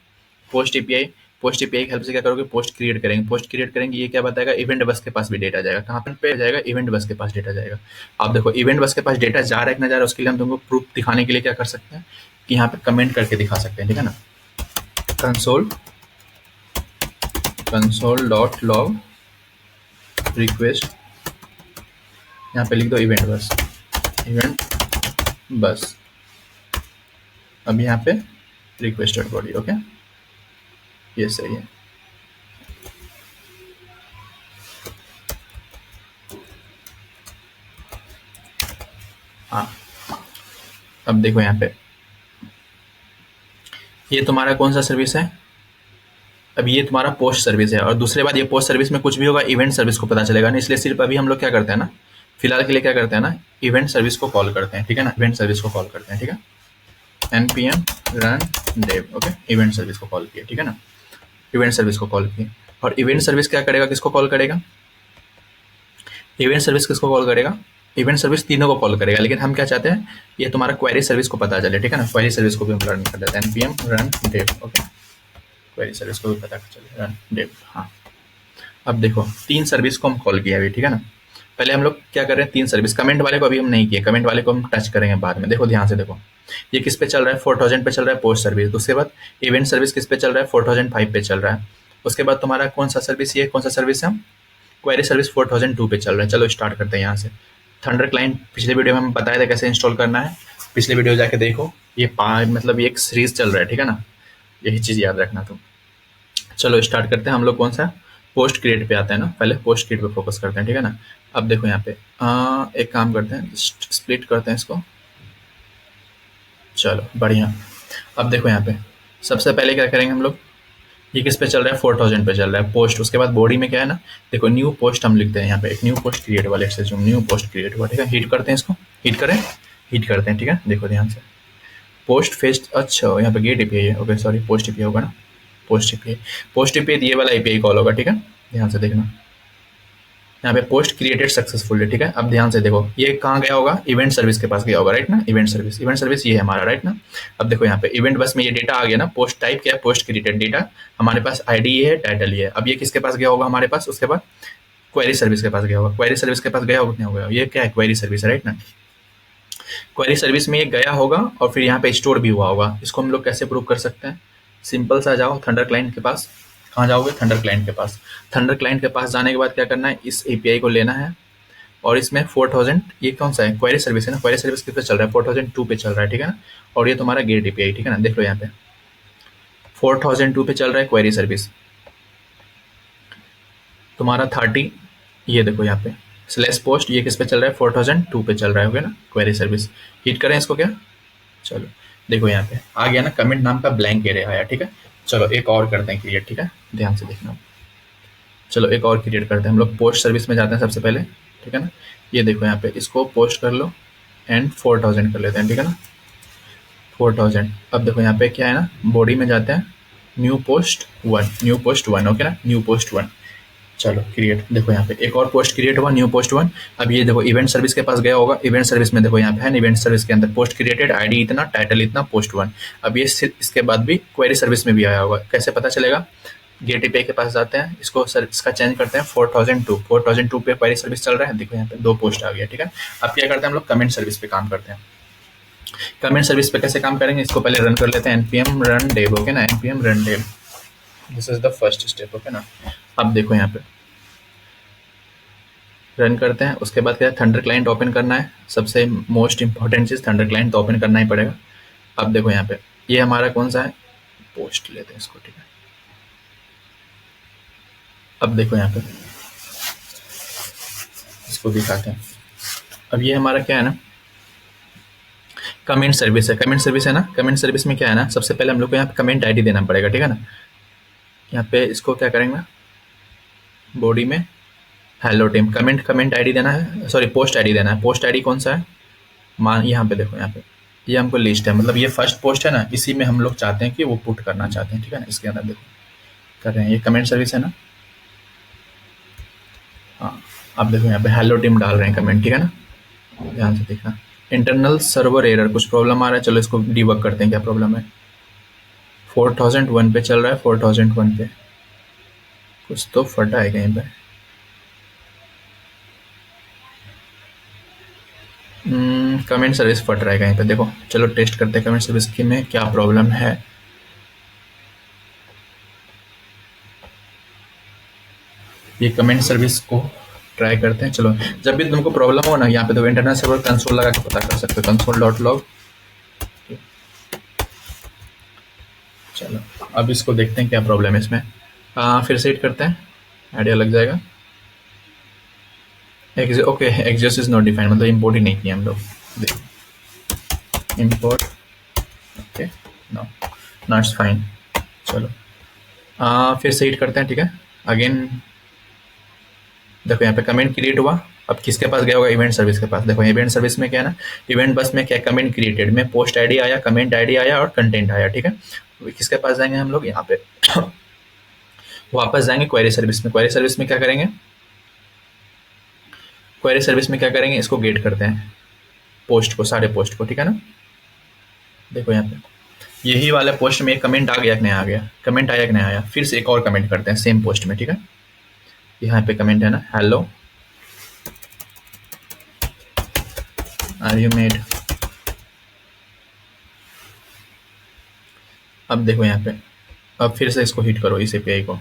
पोस्ट एपीआई, पोस्ट एपीआई की हेल्प से क्या करोगे, पोस्ट क्रिएट करेंगे, पोस्ट क्रिएट करेंगे, ये क्या बताएगा, इवेंट बस के पास भी डेटा जाएगा, कहाँ पे जाएगा, इवेंट बस के पास डेटा जाएगा। आप देखो इवेंट बस के पास डेटा जा रहा है कि ना जा रहा है, उसके लिए हम तुमको प्रूफ दिखाने के लिए क्या कर सकते हैं कि यहाँ पे कमेंट करके दिखा सकते हैं, ठीक है ना, कंसोल डॉट लॉग रिक्वेस्ट, यहाँ पे लिख दो इवेंट बस, इवेंट बस, अब यहाँ पे रिक्वेस्ट डॉट बॉडी, ओके ये सही है। हाँ अब देखो यहाँ पे ये तुम्हारा कौन सा सर्विस है, अब ये तुम्हारा पोस्ट सर्विस है, और दूसरे बात ये पोस्ट सर्विस में कुछ भी होगा इवेंट सर्विस को पता चलेगा नहीं, इसलिए सिर्फ अभी हम लोग क्या करते हैं ना, फिलहाल के लिए क्या करते हैं ना, इवेंट सर्विस को कॉल करते हैं, ठीक है ना, इवेंट सर्विस को कॉल करते हैं, ठीक है, npm run dev, okay event service को कॉल किया, ठीक है ना, इवेंट सर्विस को कॉल किया। और इवेंट सर्विस क्या करेगा, किसको कॉल करेगा, इवेंट सर्विस किसको कॉल करेगा, इवेंट सर्विस तीनों को कॉल करेगा, लेकिन हम क्या चाहते हैं, ये तुम्हारा क्वेरी सर्विस को पता चले, ठीक है ना, क्वेरी सर्विस को भी हम रन कर देते हैं, npm run dev, okay query service को भी पता चले रन डेव। हाँ अब देखो तीन सर्विस को हम कॉल किया अभी, ठीक है ना, पहले हम लोग क्या कर रहे हैं, तीन सर्विस, कमेंट वाले को अभी हम नहीं किए, कमेंट वाले को हम टच करेंगे बाद में। देखो ध्यान से देखो, ये किस पे चल रहा है, 4000 पे चल रहा है पोस्ट सर्विस, उसके बाद इवेंट सर्विस किस पे चल रहा है, 4005 पे चल रहा है, उसके बाद तुम्हारा कौन सा सर्विस, ये कौन सा सर्विस है, क्वेरी सर्विस 4002 पे चल रहा है। चलो स्टार्ट करते हैं यहाँ से। थंडर क्लाइंट पिछले वीडियो में हम बताया था कैसे इंस्टॉल करना है, पिछले वीडियो जाके देखो, ये मतलब ये एक सीरीज चल रहा है, ठीक है ना, यही चीज़ याद रखना तुम। चलो स्टार्ट करते हैं, हम लोग कौन सा पोस्ट क्रिएट पे आते हैं ना, पहले पोस्ट क्रिएट पे फोकस करते हैं, ठीक है ना। अब देखो यहाँ पे एक काम करते हैं, स्प्लिट करते हैं इसको, चलो बढ़िया। अब देखो यहाँ पे सबसे पहले क्या करेंगे हम लोग, ये किस पे चल रहा है, 4000 पे चल रहा है पोस्ट। उसके बाद बॉडी में क्या है ना, देखो न्यू पोस्ट हम लिखते हैं यहाँ पे, एक न्यू पोस्ट क्रिएट वाले से जो न्यू पोस्ट क्रिएट हुआ, ठीक है, हिट करते हैं इसको, हिट करें, हिट करते हैं, ठीक है, देखो ध्यान से, पोस्ट फेस्ट, अच्छा यहाँ पे गेट एपीआई है, ओके सॉरी, पोस्ट एपीआई होगा ना, पोस्ट एपीआई, पोस्ट एपीआई ये वाला एपीआई कॉल होगा, ठीक है, ध्यान से देखना, यहाँ पे पोस्ट क्रिएटेड सक्सेसफुली, ठीक है। अब ध्यान से देखो ये कहाँ गया होगा, इवेंट सर्विस के पास गया होगा, राइट ना, इवेंट सर्विस, इवेंट सर्विस ये है हमारा, राइट ना। अब देखो यहाँ पे इवेंट बस में ये डेटा आ गया ना, पोस्ट टाइप क्या है, पोस्ट क्रिएटेड डेटा, हमारे पास आईडी ये है, टाइटल ये है। अब ये किसके पास गया होगा हमारे पास, उसके बाद क्वेरी सर्विस के पास गया होगा, क्वेरी सर्विस के पास गया होगा, नहीं होगा, ये क्या है, क्वेरी सर्विस है, राइट ना। क्वेरी सर्विस में ये गया होगा और फिर यहाँ पे स्टोर भी हुआ होगा। इसको हम लोग कैसे प्रूव कर सकते हैं, सिंपल सा, जाओ थंडर क्लाइंट के पास, कहाँ जाओगे, थंडर क्लाइंट के पास। थंडर क्लाइंट के पास जाने के बाद क्या करना है, इस एपीआई को लेना है और इसमें 4000, ये कौन सा है, क्वेरी सर्विस है ना, क्वेरी सर्विस किस पे चल रहा है, 4002 पे चल रहा है, ठीक है ना। और ये तुम्हारा गेट एपीआई, ठीक है ना, देख लो यहाँ पे 4002 पे चल रहा है क्वेरी सर्विस, तुम्हारा 30, ये देखो यहाँ पे स्लैश पोस्ट, ये किस पे चल रहा है, 4002 पे चल रहा है, ओके ना, क्वेरी सर्विस। हिट करें इसको क्या, चलो देखो यहाँ पे आ गया ना, कमेंट नाम का ब्लैंक एरे आया, ठीक है। चलो एक और करते हैं क्रिएट, ठीक है, ध्यान से देखना, चलो एक और क्रिएट करते हैं हम लोग, पोस्ट सर्विस में जाते हैं सबसे पहले, ठीक है ना। ये देखो यहाँ पे इसको पोस्ट कर लो एंड 4000 कर लेते हैं, ठीक है ना, 4000। अब देखो यहाँ पे क्या है ना, बॉडी में जाते हैं, new post 1, new post 1, okay ना, न्यू पोस्ट 1, चलो क्रिएट, देखो यहाँ पे एक और पोस्ट क्रिएट हुआ, न्यू पोस्ट 1। अब ये देखो इवेंट सर्विस के पास गया होगा, इवेंट सर्विस में देखो यहाँ पे है, इवेंट सर्विस के अंदर पोस्ट क्रिएटेड, आईडी इतना, टाइटल इतना, पोस्ट 1। अब ये इसके बाद भी क्वेरी सर्विस में भी आया होगा, कैसे पता चलेगा, गेट एपीआई के पास जाते हैं, इसको सर इसका चेंज करते हैं 4002 पे क्वेरी सर्विस चल रहा है, देखो यहाँ पे 2 पोस्ट आ गया, ठीक है। अब क्या करते हैं हम लोग, कमेंट सर्विस पे काम करते हैं। कमेंट सर्विस पे कैसे काम करेंगे, इसको पहले रन कर लेते हैं, npm run dev, ओके ना, npm run dev, this is the first step, okay ना। अब देखो यहाँ पे रन करते हैं, उसके बाद क्या है, थंडर क्लाइंट ओपन करना है, सबसे मोस्ट इंपॉर्टेंट चीज़, थंडर क्लाइंट तो ओपन करना ही पड़ेगा। अब देखो यहाँ पे ये हमारा कौन सा है, पोस्ट लेते हैं इसको, ठीक है। अब देखो यहाँ पे इसको दिखाते हैं, अब ये हमारा क्या है ना, कमेंट सर्विस है, कमेंट सर्विस है ना, कमेंट सर्विस में क्या है ना, सबसे पहले हम लोग को यहाँ पे कमेंट आईडी देना पड़ेगा, ठीक है ना। यहाँ पे इसको क्या करेंगे, बॉडी में हेलो टीम, कमेंट आईडी देना है, सॉरी पोस्ट आईडी देना है, पोस्ट आईडी कौन सा है, मान यहाँ पे देखो, यहाँ पे ये हमको लिस्ट है, मतलब ये फर्स्ट पोस्ट है ना, इसी में हम लोग चाहते हैं कि वो पुट करना चाहते हैं, ठीक है ना। इसके अंदर देखो कर रहे हैं, ये कमेंट सर्विस है ना, हाँ। अब देखो यहाँ पे हेलो टीम डाल रहे हैं कमेंट, ठीक है ना, ध्यान से देखना। इंटरनल सर्वर एरर, कुछ प्रॉब्लम आ रहा है, चलो इसको डिबग करते हैं, क्या प्रॉब्लम है। 4001 पे चल रहा है, 4001 पे कुछ तो फटा है कहीं पे, कमेंट सर्विस फट रहा है कहीं पे, देखो चलो टेस्ट करते हैं कमेंट सर्विस की में क्या प्रॉब्लम है। ये कमेंट सर्विस को ट्राई करते हैं, चलो जब भी तुमको प्रॉब्लम हो ना, यहाँ पे तो इंटरनल सर्वर कंसोल लगा के पता कर सकते हो, console.log। चलो अब इसको देखते हैं क्या प्रॉब्लम है इसमें, फिर से हिट करते हैं, आइडिया लग जाएगा। Okay axios is not defined, मतलब इम्पोर्ट ही नहीं किया हम लोग, देखो import, okay no that's fine. चलो फिर से हिट करते हैं, ठीक है, अगेन देखो यहाँ पे कमेंट क्रिएट हुआ। अब किसके पास गया होगा, इवेंट सर्विस के पास। देखो इवेंट सर्विस में क्या है ना, इवेंट बस में क्या कमेंट क्रिएटेड में पोस्ट आईडी आया, कमेंट आईडी आया और कंटेंट आया, ठीक है। किसके पास जाएंगे हम लोग, यहाँ पे वापस जाएंगे क्वेरी सर्विस में। क्वेरी सर्विस में क्या करेंगे, क्वेरी सर्विस में क्या करेंगे, इसको गेट करते हैं पोस्ट को, सारे पोस्ट को, ठीक है ना। देखो यहाँ पे यही वाला पोस्ट में कमेंट आ गया कि नहीं आ गया, कमेंट आया कि नहीं आया, फिर से एक और कमेंट करते हैं सेम पोस्ट में, ठीक है। यहाँ पे कमेंट है ना, हेलो आर यू मेड। अब देखो यहाँ पे, अब फिर से इसको हिट करो, इस एपीआई को,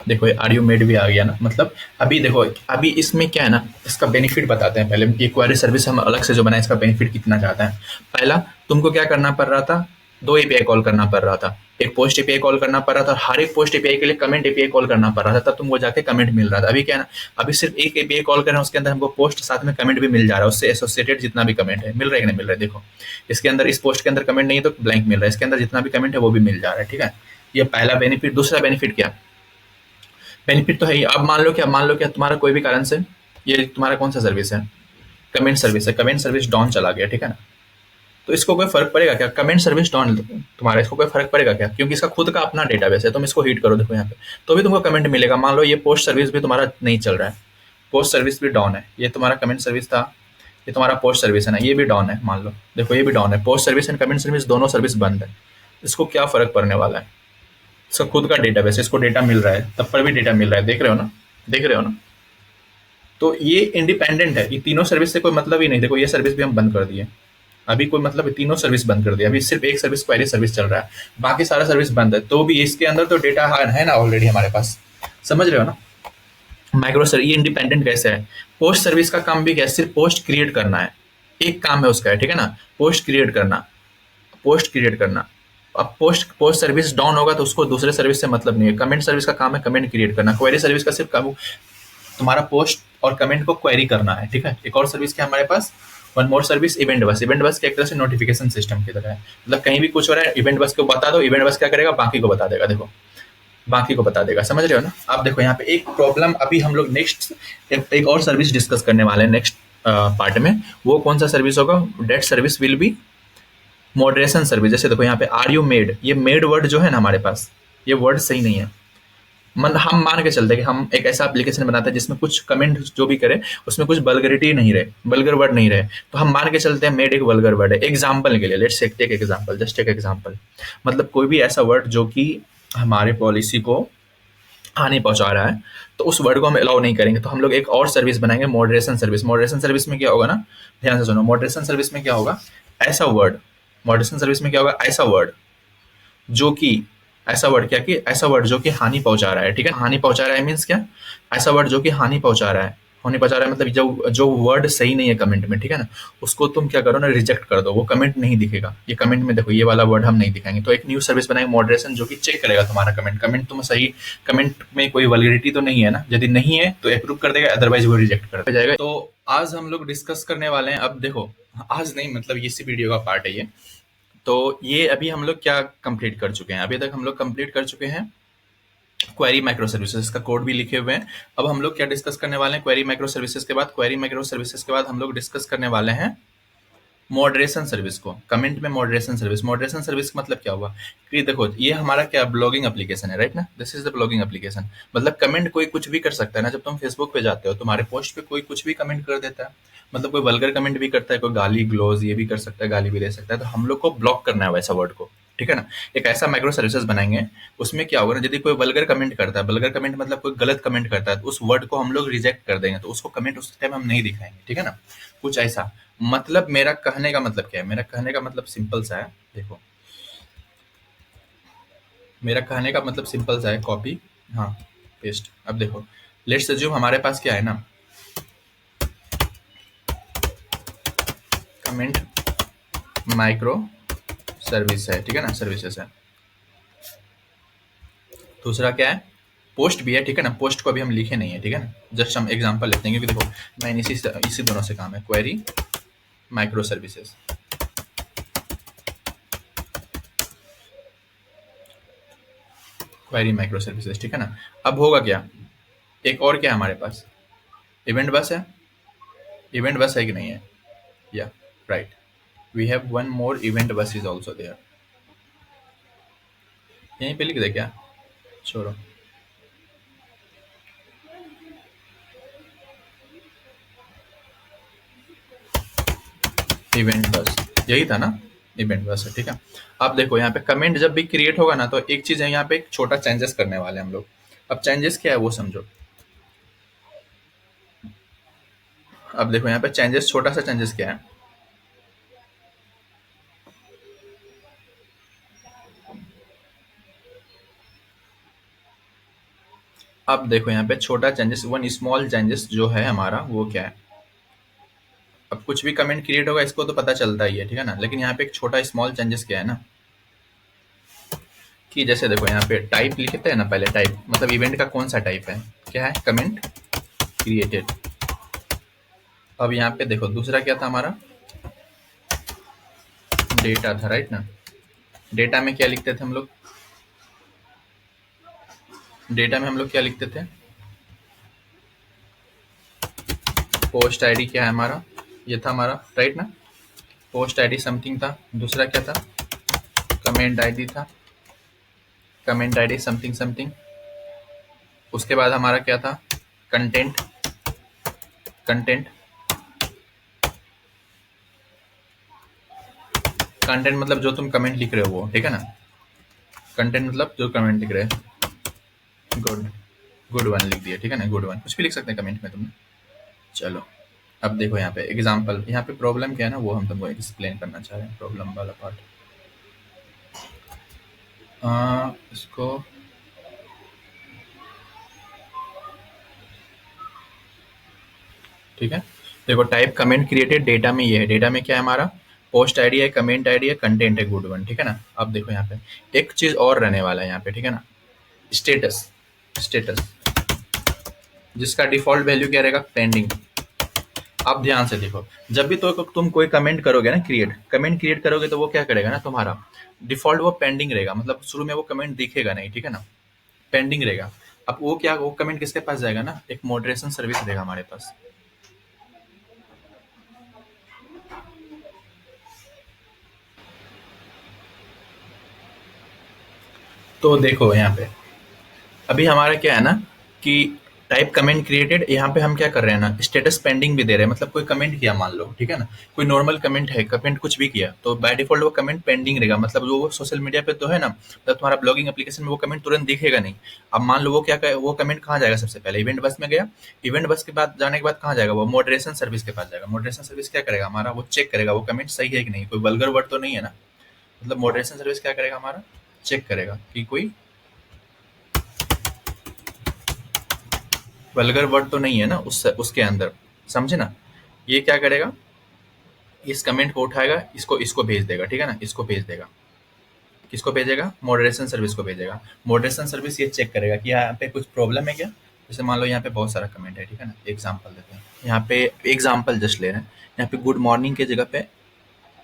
देखो ये आर यू मेड भी आ गया ना। मतलब अभी देखो, अभी इसमें क्या है ना, इसका बेनिफिट बताते हैं पहले। ये क्वेरी सर्विस हम अलग से जो बनाए, इसका बेनिफिट कितना चाहता है। पहला तुमको क्या करना पड़ रहा था, दो एपीआई कॉल करना पड़ रहा था, एक पोस्ट एपीआई कॉल करना पड़ रहा था और हर एक पोस्ट एपीआई के लिए कमेंट एपीआई कॉल करना पड़ रहा था, तब तुमको जाके कमेंट मिल रहा था। अभी क्या है ना, अभी सिर्फ एक एपीआई कॉल कर रहे हैं, उसके अंदर हमको पोस्ट साथ में कमेंट भी मिल जा रहा है, उससे एसोसिएटेड जितना भी कमेंट है मिल रहा है कि नहीं मिल रहा है। देखो इसके अंदर, इस पोस्ट के अंदर कमेंट नहीं है तो ब्लैंक मिल रहा है, इसके अंदर जितना भी कमेंट है वो भी मिल जा रहा है, ठीक है। ये पहला बेनिफिट। दूसरा बेनिफिट क्या, बेनिफिट तो है ही। अब मान लो क्या तुम्हारा कोई भी कारण से, ये तुम्हारा कौन सा सर्विस है, कमेंट सर्विस है, कमेंट सर्विस डाउन चला गया, ठीक है ना, तो इसको कोई फर्क पड़ेगा क्या, कमेंट सर्विस डाउन तुम्हारा, इसको कोई फर्क पड़ेगा क्या, क्योंकि इसका खुद का अपना डेटाबेस है। तुम इसको हीट करो, देखो यहाँ पे तो भी तुमको कमेंट मिलेगा। मान लो ये पोस्ट सर्विस भी तुम्हारा नहीं चल रहा है, पोस्ट सर्विस भी डाउन है, ये तुम्हारा कमेंट सर्विस था, ये तुम्हारा पोस्ट सर्विस है ना, ये भी डाउन है, मान लो देखो ये भी डाउन है, post service and comment service दोनों सर्विस बंद है। इसको क्या फर्क पड़ने वाला है, इसका खुद का डेटाबेस है, इसको डेटा मिल रहा है, तब पर भी डेटा मिल रहा है, देख रहे हो ना, देख रहे हो ना। तो ये इंडिपेंडेंट है, ये तीनों सर्विस से कोई मतलब ही नहीं। देखो ये सर्विस भी हम बंद कर दिए, अभी कोई मतलब है, तीनों सर्विस बंद कर दिया, अभी सिर्फ एक सर्विस क्वेरी सर्विस चल रहा है, बाकी सारा सर्विस बंद है, तो भी इसके अंदर तो डेटा है ना ऑलरेडी हमारे पास, समझ रहे हो ना। माइक्रो सर्विस ये इंडिपेंडेंट कैसे है, पोस्ट सर्विस का काम भी क्या है, सिर्फ पोस्ट क्रिएट करना है, एक काम है उसका है, ठीक है ना, पोस्ट क्रिएट करना, पोस्ट क्रिएट करना। अब पोस्ट पोस्ट सर्विस डाउन होगा तो उसको दूसरे सर्विस से मतलब नहीं है। कमेंट सर्विस का काम है कमेंट क्रिएट करना, क्वेरी सर्विस का सिर्फ काम तुम्हारा पोस्ट और कमेंट को क्वेरी करना है, ठीक है। एक और सर्विस क्या हमारे पास, वन मोर सर्विस, इवेंट बस। इवेंट बस एक तरह से नोटिफिकेशन सिस्टम की तरह है, मतलब कहीं भी कुछ हो रहा है इवेंट बस को बता दो, इवेंट बस क्या करेगा, बाकी को बता देगा, देखो बाकी को बता देगा, समझ रहे हो ना। आप देखो यहाँ पे एक प्रॉब्लम, अभी हम लोग नेक्स्ट एक और सर्विस डिस्कस करने वाले हैं नेक्स्ट पार्ट में। वो कौन सा सर्विस होगा, debt service will be moderation service. जैसे देखो यहाँ पे आर यू मेड, ये मेड वर्ड जो है ना हमारे पास, ये वर्ड सही नहीं है। हम मान के चलते हैं कि हम एक ऐसा एप्लीकेशन बनाते हैं जिसमें कुछ कमेंट जो भी करे उसमें कुछ वल्गरिटी नहीं रहे, वल्गर वर्ड नहीं रहे, तो हम मान के चलते हैं मेड एक वल्गर वर्ड है। एग्जाम्पल के लिए let's take example, just take example, मतलब कोई भी ऐसा वर्ड जो कि हमारे पॉलिसी को हानि पहुंचा रहा है, तो उस वर्ड को हम अलाउ नहीं करेंगे। तो हम लोग एक और सर्विस बनाएंगे, मॉडरेशन सर्विस। मॉडरेशन सर्विस में क्या होगा ना, ध्यान से सुनो, मॉडरेशन सर्विस में क्या होगा, ऐसा वर्ड, मॉडरेशन सर्विस में क्या होगा, ऐसा वर्ड जो कि, ऐसा वर्ड क्या कि ऐसा वर्ड जो कि हानि पहुंचा रहा है, ठीक है। हानि पहुंचा रहा है मीन्स क्या, ऐसा वर्ड जो कि हानि पहुंचा रहा है, हानि पहुंचा रहा है मतलब जो जो वर्ड सही नहीं है कमेंट में, ठीक है ना, उसको तुम क्या करो ना, रिजेक्ट कर दो, वो कमेंट नहीं दिखेगा। ये कमेंट में देखो ये वाला वर्ड हम नहीं दिखाएंगे। तो एक न्यू सर्विस बनाएंगे मॉडरेशन, जो कि चेक करेगा तुम्हारा कमेंट तुम सही, कमेंट में कोई वल्गरिटी तो नहीं है ना, यदि नहीं है तो अप्रूव कर देगा, अदरवाइज वो रिजेक्ट कर जाएगा। तो आज हम लोग डिस्कस करने वाले हैं, अब देखो आज नहीं मतलब इसी वीडियो का पार्ट है ये। तो ये अभी हम लोग क्या कंप्लीट कर चुके हैं, अभी तक हम लोग कंप्लीट कर चुके हैं क्वेरी माइक्रो सर्विसेज का कोड भी लिखे हुए हैं। अब हम लोग क्या डिस्कस करने वाले हैं, क्वेरी माइक्रो सर्विसेज के बाद, क्वेरी माइक्रो सर्विसेज के बाद हम लोग डिस्कस करने वाले हैं मॉडरेशन सर्विस को। कमेंट में मॉडरेशन सर्विस, मॉडरेशन सर्विस का मतलब क्या हुआ कि देखो ये हमारा क्या ब्लॉगिंग एप्लीकेशन है, राइट ना, this is the blogging application. मतलब कमेंट कोई कुछ भी कर सकता है ना, जब तुम फेसबुक पे जाते हो तुम्हारे पोस्ट पे कोई कुछ भी कमेंट कर देता है, मतलब कोई वल्गर कमेंट भी करता है, कोई गाली ग्लोज ये भी कर सकता है, गाली भी दे सकता है, तो हम लोग को ब्लॉक करना है वैसा वर्ड को, ठीक है ना। एक ऐसा माइक्रो सर्विसेज बनाएंगे, उसमें क्या होगा ना, यदि कोई वल्गर कमेंट करता है, वल्गर कमेंट मतलब कोई गलत कमेंट करता है, तो उस वर्ड को हम लोग रिजेक्ट कर देंगे, तो उसको कमेंट उस टाइम हम नहीं दिखाएंगे, ठीक है ना, कुछ ऐसा। मतलब मेरा कहने का मतलब क्या है, मेरा कहने का मतलब सिंपल सा है, देखो मेरा कहने का मतलब सिंपल सा है, कॉपी, हाँ पेस्ट। अब देखो लेट्स अज्यूम हमारे पास क्या है ना, कमेंट माइक्रो सर्विस है, ठीक है ना, सर्विसेज है। दूसरा क्या है, पोस्ट भी है, ठीक है ना, पोस्ट को अभी हम लिखे नहीं है, ठीक है ना, जस्ट हम एग्जांपल लेते हैं, क्योंकि देखो मैं इसी दोनों से काम है, query micro services. Query micro services, ठीक है ना। अब होगा क्या, एक और क्या है हमारे पास, इवेंट बस है, इवेंट बस है कि नहीं है, या right, we have one more event bus is also there. यहीं पे लिख दे क्या, छोड़ो, इवेंट बस यही था ना, इवेंट बस है, ठीक है। अब देखो यहाँ पे कमेंट जब भी क्रिएट होगा ना, तो एक चीज है यहाँ पे, एक छोटा चेंजेस करने वाले हैं हम लोग। अब चेंजेस क्या है वो समझो। अब देखो यहाँ पे चेंजेस, छोटा सा चेंजेस क्या है, अब देखो यहाँ पे छोटा चेंजेस, वन स्मॉल चेंजेस जो है हमारा वो क्या है। अब कुछ भी कमेंट क्रिएट होगा इसको तो पता चलता ही है, ठीक है ना, लेकिन यहाँ पे एक छोटा स्मॉल चेंजेस क्या है ना, कि जैसे देखो यहाँ पे टाइप लिखते हैं ना, पहले टाइप मतलब इवेंट का कौन सा टाइप है, क्या है, कमेंट क्रिएटेड। अब यहाँ पे देखो दूसरा क्या था हमारा, डेटा था, राइट ना। डेटा में क्या लिखते थे हम लोग, डेटा में हम लोग क्या लिखते थे, पोस्ट आईडी क्या है हमारा, ये था हमारा, राइट ना। पोस्ट आईडी समथिंग था, दूसरा क्या था, कमेंट आईडी था, कमेंट आईडी समथिंग समथिंग। उसके बाद हमारा क्या था, कंटेंट, कंटेंट, कंटेंट मतलब जो तुम कमेंट लिख रहे हो वो, ठीक है ना। कंटेंट मतलब जो कमेंट लिख रहे हैं, गुड, गुड वन लिख दिया, ठीक है ना, गुड वन, कुछ भी लिख सकते हैं कमेंट में तुमने। चलो अब देखो यहाँ पे एग्जाम्पल, यहाँ पे प्रॉब्लम क्या है ना वो हम तुमको एक्सप्लेन करना चाह रहे हैं, प्रॉब्लम वाला पार्ट। इसको ठीक है, देखो टाइप कमेंट क्रिएटेड, डेटा में ये है, डेटा में क्या है हमारा, पोस्ट आईडी है, कमेंट आईडी है, कंटेंट है, गुड वन, ठीक है ना। अब देखो यहाँ पे एक चीज और रहने वाला है यहाँ पे, ठीक है ना, स्टेटस, स्टेटस जिसका डिफॉल्ट वैल्यू क्या रहेगा, पेंडिंग। आप ध्यान से देखो, जब भी तो तुम कोई कमेंट करोगे ना, कमेंट क्रिएट करोगे तो वो क्या करेगा ना, तुम्हारा डिफॉल्ट वो पेंडिंग रहेगा, मतलब शुरू में वो कमेंट दिखेगा नहीं, ठीक है ना, पेंडिंग रहेगा। अब वो क्या, वो कमेंट किसके पास जाएगा ना, एक मॉडरेशन सर्विस रहेगा हमारे पास। तो देखो यहाँ पे अभी हमारा क्या है ना कि टाइप कमेंट क्रिएटेड, यहाँ पे हम क्या कर रहे हैं ना, स्टेटस पेंडिंग भी दे रहे हैं, मतलब कोई कमेंट किया मान लो, ठीक है ना, कोई नॉर्मल कमेंट है, कमेंट कुछ भी किया तो बाय डिफॉल्ट वो कमेंट पेंडिंग रहेगा, मतलब जो वो सोशल मीडिया पे तो है ना, मतलब तुम्हारा ब्लॉगिंग एप्लीकेशन में वो कमेंट तुरंत दिखेगा नहीं। अब मान लो वो क्या वो कमेंट कहाँ जाएगा, सबसे पहले इवेंट बस में गया, इवेंट बस के बाद जाने के बाद कहाँ जाएगा, वो मॉडरेशन सर्विस के पास जाएगा। मॉडरेशन सर्विस क्या करेगा हमारा, वो चेक करेगा वो कमेंट सही है कि नहीं, कोई वल्गर वर्ड तो नहीं है ना, मतलब मॉडरेशन सर्विस क्या करेगा हमारा, चेक करेगा कि कोई वल्गर वर्ड तो नहीं है ना उसके अंदर, समझे ना। ये क्या करेगा, इस कमेंट को उठाएगा, इसको इसको भेज देगा, ठीक है ना, इसको भेज देगा, किसको भेजेगा, मॉडरेशन सर्विस को भेजेगा। मॉडरेशन सर्विस ये चेक करेगा कि यहाँ पे कुछ प्रॉब्लम है क्या। जैसे मान लो यहाँ पे बहुत सारा कमेंट है, ठीक है ना, एग्जाम्पल देते हैं, यहाँ पे एग्जाम्पल जस्ट ले रहे हैं, यहाँ पे गुड मॉर्निंग के जगह पे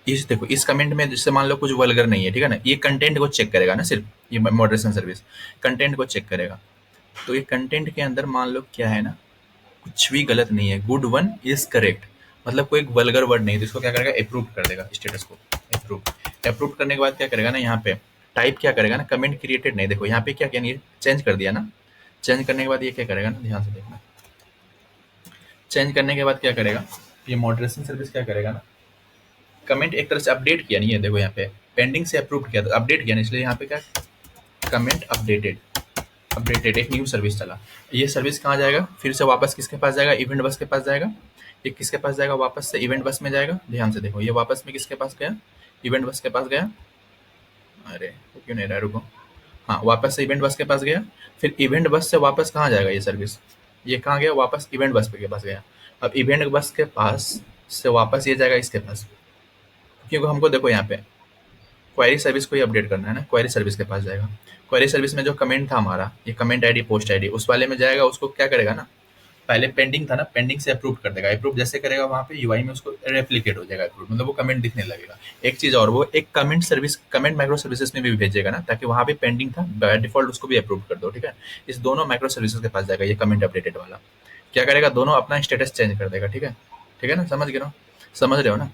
इस देखो इस कमेंट में जैसे मान लो कुछ वल्गर नहीं है, ठीक है ना, ये कंटेंट को चेक करेगा ना, सिर्फ ये मॉडरेशन सर्विस कंटेंट को चेक करेगा। तो ये कंटेंट के अंदर मान लो क्या है ना, कुछ भी गलत नहीं है, गुड वन इज करेक्ट, मतलब कोई वल्गर वर्ड नहीं है, तो इसको क्या करेगा, अप्रूव कर देगा, स्टेटस को अप्रूव। अप्रूव करने के बाद क्या करेगा ना, यहाँ पे टाइप क्या करेगा ना, कमेंट क्रिएटेड नहीं, देखो यहाँ पे क्या किया, ये चेंज कर दिया ना, चेंज करने के बाद ये क्या करेगा ना, ध्यान से देखना, चेंज करने के बाद क्या करेगा, ये मॉडरेशन सर्विस क्या करेगा ना, कमेंट एक तरह से अपडेट किया नहीं है, देखो यहाँ पे पेंडिंग से अप्रूव किया तो अपडेट किया नहीं, इसलिए यहाँ पे क्या, कमेंट अपडेटेड, अपडेटेड एक न्यू सर्विस चला। ये सर्विस कहाँ जाएगा, फिर से वापस किसके पास जाएगा, इवेंट बस के पास जाएगा। ये किसके पास जाएगा, वापस से इवेंट बस में जाएगा, ध्यान से देखो, ये वापस में किसके पास गया, इवेंट बस के पास गया, अरे वो क्यों नहीं रहा, रुको, हाँ वापस से इवेंट बस के पास गया, फिर इवेंट बस से वापस कहाँ जाएगा ये सर्विस, ये कहाँ गया, वापस इवेंट बस के पास गया। अब इवेंट बस के पास से वापस ये जाएगा इसके पास, क्योंकि हमको देखो यहाँ पे क्वेरी सर्विस को ही अपडेट करना है ना, क्वेरी सर्विस के पास जाएगा। क्वेरी सर्विस में जो कमेंट था हमारा, ये कमेंट आईडी पोस्ट आईडी, उस वाले में जाएगा, उसको क्या करेगा ना, पहले पेंडिंग था ना, पेंडिंग से अप्रूव कर देगा, अप्रूव जैसे करेगा वहाँ पे यूआई में उसको रेप्लिकेट हो जाएगा अप्रूव, मतलब वो कमेंट दिखने लगेगा। एक चीज और, वो एक comment service, comment micro services में भी भेजेगा ना, ताकि वहाँ पे पेंडिंग था बाय डिफॉल्ट उसको भी अप्रूव कर दो, ठीक है। इस दोनों माइक्रो सर्विसेज के पास जाएगा, ये कमेंट अपडेटेड वाला क्या करेगा, दोनों अपना स्टेटस चेंज कर देगा, ठीक है, ठीक है ना, समझ गए ना, समझ रहे हो ना।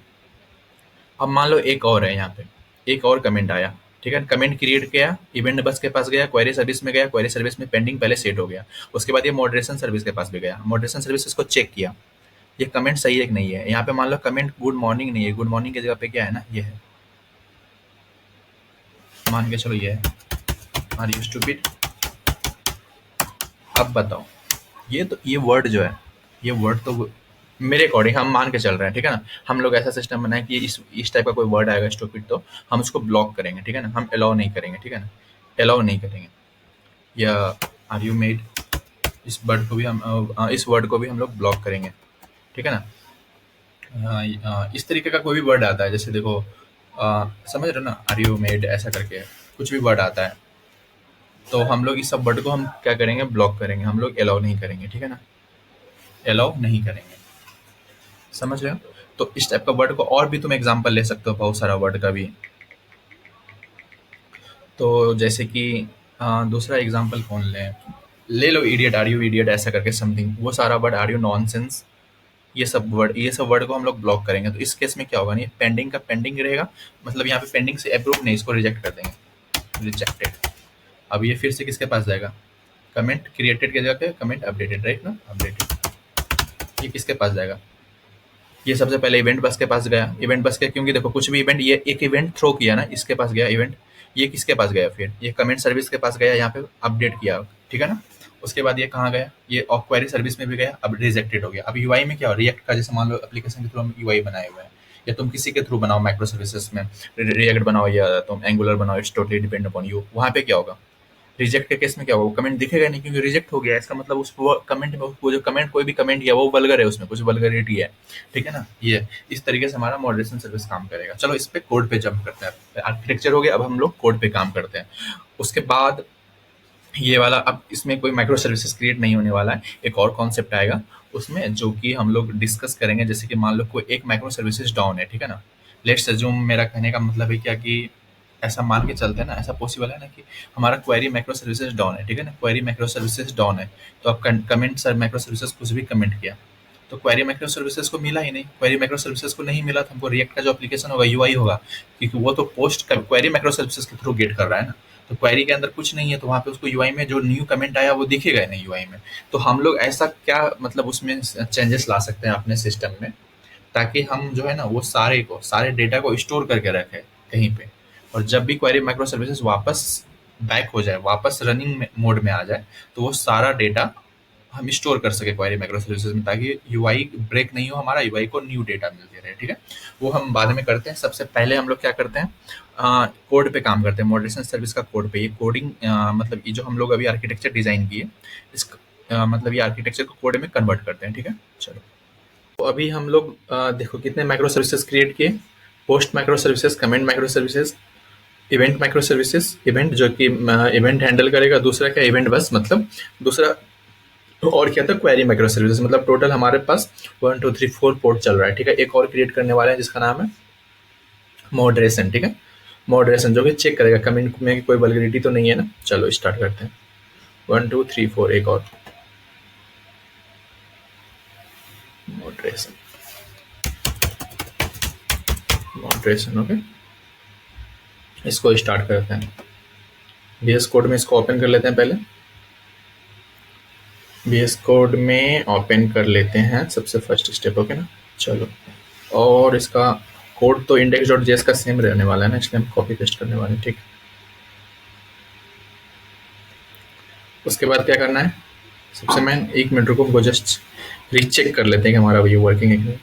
अब मान लो एक और है यहाँ पे, एक और कमेंट आया, ठीक है, कमेंट क्रिएट किया, इवेंट बस के पास गया, क्वेरी सर्विस में गया, क्वेरी सर्विस में पेंडिंग पहले सेट हो गया, उसके बाद ये मॉडरेशन सर्विस के पास भी गया, मॉडरेशन सर्विस इसको चेक किया, ये कमेंट सही है कि नहीं है। यहाँ पे मान लो कमेंट गुड मॉर्निंग नहीं है, गुड मॉर्निंग की जगह पे क्या है ना, ये है, मान के चलो ये है, आर यू स्टूपिड। अब बताओ, ये तो ये वर्ड जो है, ये वर्ड तो मेरे अकॉर्डिंग हम मान के चल रहे हैं, ठीक है ना, हम लोग ऐसा सिस्टम बनाए कि इस टाइप का कोई वर्ड आएगा स्टूपिड तो हम उसको ब्लॉक करेंगे, ठीक है ना, हम अलाउ नहीं करेंगे, ठीक है ना, अलाउ नहीं करेंगे। या आर यू मेड, इस वर्ड को भी हम इस वर्ड को भी हम लोग ब्लॉक करेंगे, ठीक है ना। इस तरीके का कोई भी वर्ड आता है, जैसे देखो समझ रहे हो ना, आर यू मेड ऐसा करके कुछ भी वर्ड आता है, तो हम लोग इस सब वर्ड को हम क्या करेंगे, ब्लॉक करेंगे, हम लोग अलाउ नहीं करेंगे, ठीक है ना, अलाउ नहीं करेंगे, समझ रहे हो। तो इस टाइप का वर्ड को और भी तुम एग्जांपल ले सकते हो, बहुत सारा वर्ड का भी। तो जैसे कि दूसरा एग्जांपल कौन ले लो, इडियट, आर यू इडियट, ऐसा करके समथिंग, वो सारा वर्ड, आर यू नॉनसेंस, ये सब वर्ड को हम लोग ब्लॉक करेंगे। तो इस केस में क्या होगा, नहीं पेंडिंग का पेंडिंग रहेगा, मतलब यहाँ पे पेंडिंग से अप्रूव नहीं, इसको रिजेक्ट कर देंगे, रिजेक्टेड। अब ये फिर से किसके पास जाएगा, कमेंट क्रिएटेड के जगह पे कमेंट अपडेटेड, राइट ना, अपडेटेड। ये किसके पास जाएगा, ये सबसे पहले इवेंट बस के पास गया, इवेंट बस के, क्योंकि देखो कुछ भी इवेंट, ये एक इवेंट थ्रो किया ना, इसके पास गया इवेंट, ये किसके पास गया, फिर ये कमेंट सर्विस के पास गया, यहाँ पे अपडेट किया, ठीक है ना। उसके बाद ये कहाँ गया, ये ऑफ क्वेरी सर्विस में भी गया, अब रिजेक्टेड हो गया। अब यूआई में क्या हो, रिएक्ट का जैसे मान लो एप्लीकेशन के थ्रू हम यूआई बनाए हुए हैं, या तुम किसी के थ्रू बनाओ माइक्रो सर्विसेज में, रिएक्ट बनाओ या तुम एंगुलर बनाओ, it's totally depend upon you. वहाँ पे क्या होगा, रिजेक्ट के केस में क्या होगा, कमेंट दिखेगा नहीं, क्योंकि रिजेक्ट हो गया, इसका मतलब उस कमेंट में, वो जो कमेंट कोई भी कमेंट किया वो वल्गर है, उसमें कुछ वल्गरिटी है, ठीक है ना। ये इस तरीके से हमारा मॉडरेशन सर्विस काम करेगा। चलो इस पे कोड पे जंप करते हैं, आर्किटेक्चर हो गया, अब हम लोग कोड पे काम करते हैं। उसके बाद ये वाला, अब इसमें कोई माइक्रो सर्विसेज क्रिएट नहीं होने वाला है, एक और कॉन्सेप्ट आएगा उसमें, जो कि हम लोग डिस्कस करेंगे। जैसे कि मान लो कोई एक माइक्रो सर्विसेज डाउन है, ठीक है ना, लेट्स अज्यूम, मेरा कहने का मतलब है क्या कि ऐसा मान के चलते हैं ना, ऐसा पॉसिबल है ना कि हमारा क्वेरी माइक्रो सर्विसेज डाउन है, ठीक है ना, क्वेरी माइक्रो सर्विसेज डाउन है। तो अब कमेंट सर माइक्रो सर्विसेज कुछ भी कमेंट किया, तो क्वेरी माइक्रो सर्विसेज को मिला ही नहीं, क्वेरी माइक्रो सर्विसेज को नहीं मिला, तो हमको रिएक्ट का जो एप्लीकेशन होगा यूआई होगा, क्योंकि वो तो पोस्ट क्वेरी माइक्रो सर्विसेज के थ्रू गेट कर रहा है ना, तो क्वेरी के अंदर कुछ नहीं है, तो वहाँ पे उसको यूआई में जो न्यू कमेंट आया वो दिखेगा नहीं यूआई में। तो हम लोग ऐसा क्या मतलब उसमें चेंजेस ला सकते हैं अपने सिस्टम में, ताकि हम जो है ना वो सारे डेटा को स्टोर करके रखें कहीं पे, और जब भी क्वेरी माइक्रो सर्विसेज वापस बैक हो जाए, वापस रनिंग मोड में आ जाए, तो वो सारा डेटा हम स्टोर कर सके क्वेरी माइक्रो सर्विसेज में, ताकि यूआई ब्रेक नहीं हो, हमारा यूआई को न्यू डेटा मिलते रहे, ठीक है। वो हम बाद में करते हैं, सबसे पहले हम लोग क्या करते हैं, कोड पे काम करते हैं, मॉडरेशन सर्विस का कोड पे। ये कोडिंग मतलब ये जो हम लोग अभी आर्किटेक्चर डिजाइन किए, इस मतलब ये आर्किटेक्चर को कोड में कन्वर्ट करते हैं, ठीक है। चलो, तो अभी हम लोग देखो कितने माइक्रो सर्विसेज क्रिएट किए, post micro services, comment micro services, event micro services, event जो कि इवेंट हैंडल करेगा, दूसरा क्या, इवेंट बस, मतलब दूसरा, और क्या था, क्वेरी माइक्रो सर्विसेज। मतलब टोटल हमारे पास 1 2 3 4 पोर्ट चल रहा है, ठीक है। एक और क्रिएट करने वाले हैं जिसका नाम है मॉडरेशन, ठीक है, मॉडरेशन, जो कि चेक करेगा कमेंट में कोई वल्गरिटी तो नहीं है ना। चलो स्टार्ट करते हैं, 1 2 3 4, एक और मॉडरेशन, मॉडरेशन, ओके। इसको स्टार्ट करते हैं, VS कोड में इसको ओपन कर लेते हैं, पहले VS कोड में ओपन कर लेते हैं, सबसे फर्स्ट स्टेप, ओके ना। चलो, और इसका कोड तो index.js का सेम रहने वाला है ना, इसलिए हम कॉपी पेस्ट करने वाले हैं, ठीक। उसके बाद क्या करना है, सबसे मैं 1 मिनट रुको, हमको जस्ट रीचेक कर लेते हैं कि हमारा ये वर्किंग है कि नहीं।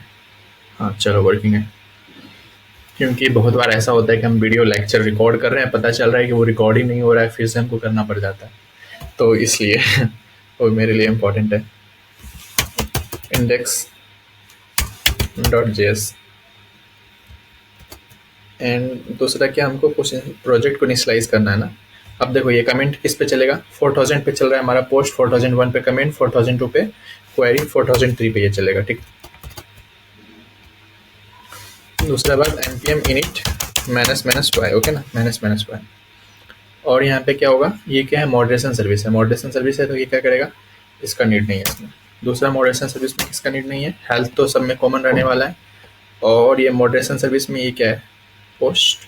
हाँ चलो, वर्किंग है, क्योंकि बहुत बार ऐसा होता है कि हम वीडियो लेक्चर रिकॉर्ड कर रहे हैं, पता चल रहा है कि वो रिकॉर्ड ही नहीं हो रहा है, फिर से हमको करना पड़ जाता है, तो इसलिए वो मेरे लिए इम्पोर्टेंट है। index.js, एंड दूसरा क्या, हमको कुछ प्रोजेक्ट को इनिशियलाइज करना है ना। अब देखो ये कमेंट किस पे चलेगा, 4000 पे चल रहा है हमारा पोस्ट, 4001 पे कमेंट, 4002 पे क्वेरी, 4003 पे ये चलेगा, ठीक। दूसरा बात, npm init -y, ओके ना, -y। और यहाँ पे क्या होगा, ये क्या है, मॉडरेशन सर्विस है, मॉडरेशन सर्विस है, तो ये क्या करेगा, इसका नीड नहीं है इसमें। दूसरा मॉडरेशन सर्विस में इसका नीड नहीं है, हेल्थ तो सब में कॉमन रहने वाला है। और ये मॉडरेशन सर्विस में ये क्या है, पोस्ट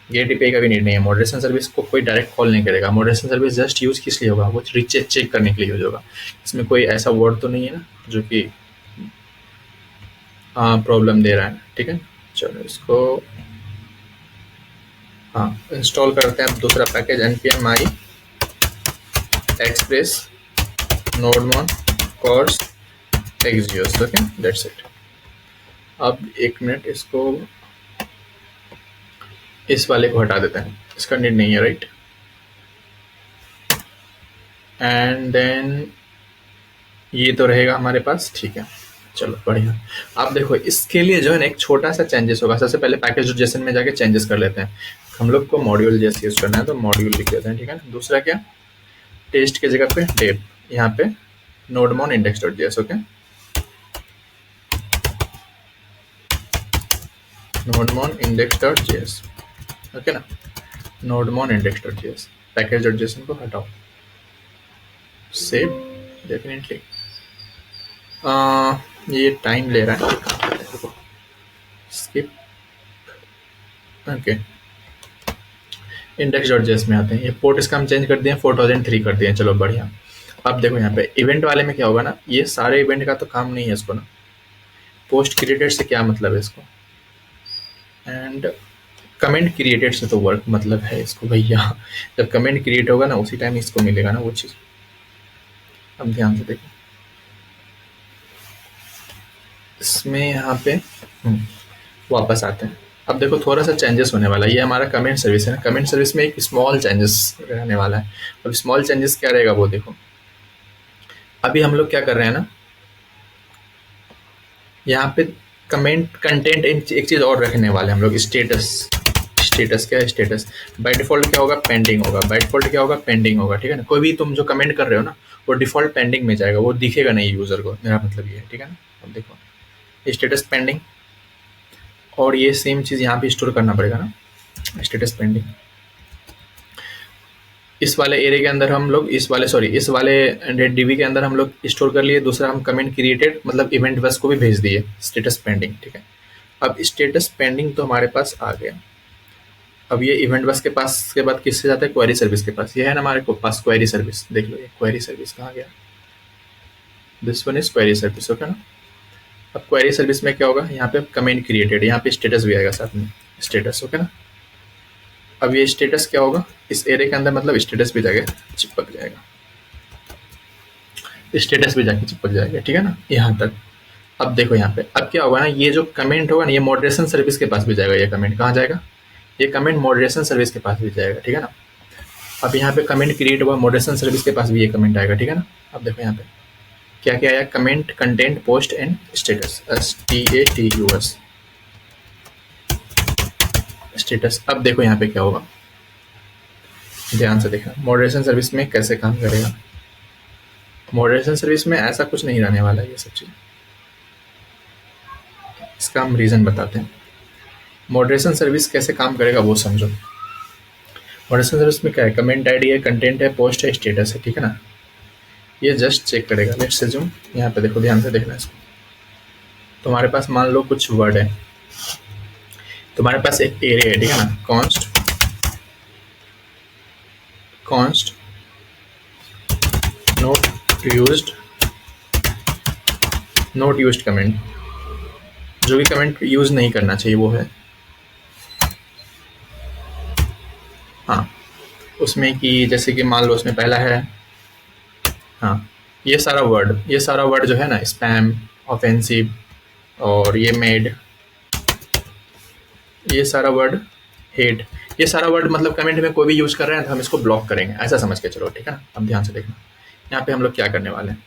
गेट एपीआई का भी नीड नहीं है। मॉडरेशन सर्विस को कोई डायरेक्ट कॉल नहीं करेगा, मॉडरेशन सर्विस जस्ट यूज किस लिए होगा, वो चेक करने के लिए यूज होगा। इसमें कोई ऐसा वर्ड तो नहीं है ना जो कि प्रॉब्लम दे रहा है, ठीक है। चलो इसको इंस्टॉल करते हैं। अब दूसरा package npm i express nodemon course Axios, okay, that's it. अब 1 मिनट, इसको इस वाले को हटा देते हैं, इसका नीड नहीं है, राइट। एंड देन ये तो रहेगा हमारे पास, ठीक है। चलो बढ़िया। अब देखो इसके लिए जो है ना एक छोटा सा चेंजेस होगा। सबसे पहले पैकेज जेसन में जाके चेंजेस कर लेते हैं। हम लोग को मॉड्यूल जैसे यूज करना है तो मॉड्यूल लिख देते हैं, ठीक है ना। दूसरा क्या, टेस्ट की जगह पे डेप, यहाँ पे nodemon index dot JS, okay, nodemon index dot JS, okay ना, nodemon index dot JS, package dot JS को हटाओ, सेव, डेफिनेटली ये टाइम ले रहा है, skip, okay, index dot JS में आते हैं। ये पोर्ट इसका हम चेंज कर दिए 4003 कर दिए, चलो बढ़िया। अब देखो यहाँ पे इवेंट वाले में क्या होगा ना, ये सारे इवेंट का तो काम नहीं है इसको ना, पोस्ट क्रिएटेड से क्या मतलब है इसको, एंड कमेंट क्रिएटेड से तो वर्क मतलब है इसको भैया, जब कमेंट क्रिएट होगा ना उसी टाइम इसको मिलेगा ना वो चीज़। अब ध्यान से देखो इसमें यहाँ पे वापस आते हैं। अब देखो थोड़ा सा चेंजेस होने वाला है, ये हमारा कमेंट सर्विस है ना, कमेंट सर्विस में एक स्मॉल चेंजेस रहने वाला है। अब स्मॉल चेंजेस क्या रहेगा वो देखो, अभी हम लोग क्या कर रहे हैं ना, यहाँ पे कमेंट कंटेंट एक चीज़ और रखने वाले हैं हम लोग, स्टेटस, स्टेटस क्या है, स्टेटस बाय डिफॉल्ट क्या होगा, पेंडिंग होगा, बाय डिफॉल्ट क्या होगा, पेंडिंग होगा, ठीक है ना। कोई भी तुम जो कमेंट कर रहे हो ना वो डिफॉल्ट पेंडिंग में जाएगा, वो दिखेगा नहीं यूज़र को, मेरा मतलब ये है, ठीक है ना। अब देखो स्टेटस पेंडिंग, और ये सेम चीज़ यहाँ पे स्टोर करना पड़ेगा ना, स्टेटस पेंडिंग। इस वाले एरे के अंदर हम लोग इस वाले डीबी के अंदर हम लोग स्टोर कर लिए। दूसरा हम कमेंट क्रिएटेड मतलब इवेंट बस को भी भेज दिए स्टेटस पेंडिंग, ठीक है। अब स्टेटस पेंडिंग तो हमारे पास आ गया। अब ये इवेंट बस के पास के बाद किससे जाता है, क्वेरी सर्विस के पास। ये है ना हमारे को पास क्वेरी सर्विस, देख लो ये क्वेरी सर्विस कहाँ गया, this one is query service, okay ना। अब क्वेरी सर्विस में क्या होगा, यहाँ पे कमेंट क्रिएटेड, यहाँ पे स्टेटस भी आएगा साथ में, स्टेटस, ओके ना। अब ये स्टेटस क्या होगा, इस एरे के अंदर मतलब स्टेटस भी जाके चिपक जाएगा, स्टेटस भी जाके चिपक जाएगा, ठीक है ना, यहाँ तक। अब देखो यहाँ पे अब क्या होगा ना, ये जो कमेंट होगा ना ये मॉडरेशन सर्विस के पास भी जाएगा, ये कमेंट कहाँ जाएगा, ये कमेंट मॉडरेशन सर्विस के पास भी जाएगा, ठीक है ना। अब यहाँ पे कमेंट क्रिएट हुआ, मॉडरेशन सर्विस के पास भी ये कमेंट आएगा, ठीक है ना। अब देखो यहाँ पे क्या क्या आया, comment, content, post and status, STATUS, status. अब देखो यहाँ पे क्या होगा, ध्यान से देखना मॉडरेशन सर्विस में कैसे काम करेगा। मॉडरेशन सर्विस में ऐसा कुछ नहीं रहने वाला है ये सब चीज़, इसका हम रीज़न बताते हैं। मॉडरेशन सर्विस कैसे काम करेगा वो समझो। मॉडरेशन सर्विस में क्या है, कमेंट आईडी है, कंटेंट है, पोस्ट है, स्टेटस है, ठीक है ना। ये जस्ट चेक करेगा, लेट्स अज्यूम यहाँ पे देखो, ध्यान से देखना इसको। तुम्हारे पास मान लो कुछ वर्ड है, तुम्हारे पास एक एरे है, ठीक है ना, कॉन्स्ट नोट यूज्ड कमेंट, जो भी कमेंट यूज नहीं करना चाहिए वो है, हाँ उसमें कि जैसे कि मान लो उसमें पहला है, हाँ ये सारा वर्ड जो है ना, स्पैम, ऑफेंसिव, और ये मेड, ये सारा वर्ड, हेट, ये सारा वर्ड मतलब कमेंट में कोई भी यूज कर रहे हैं तो हम इसको ब्लॉक करेंगे, ऐसा समझ के चलो, ठीक है ना। अब ध्यान से देखना यहाँ पे हम लोग क्या करने वाले हैं,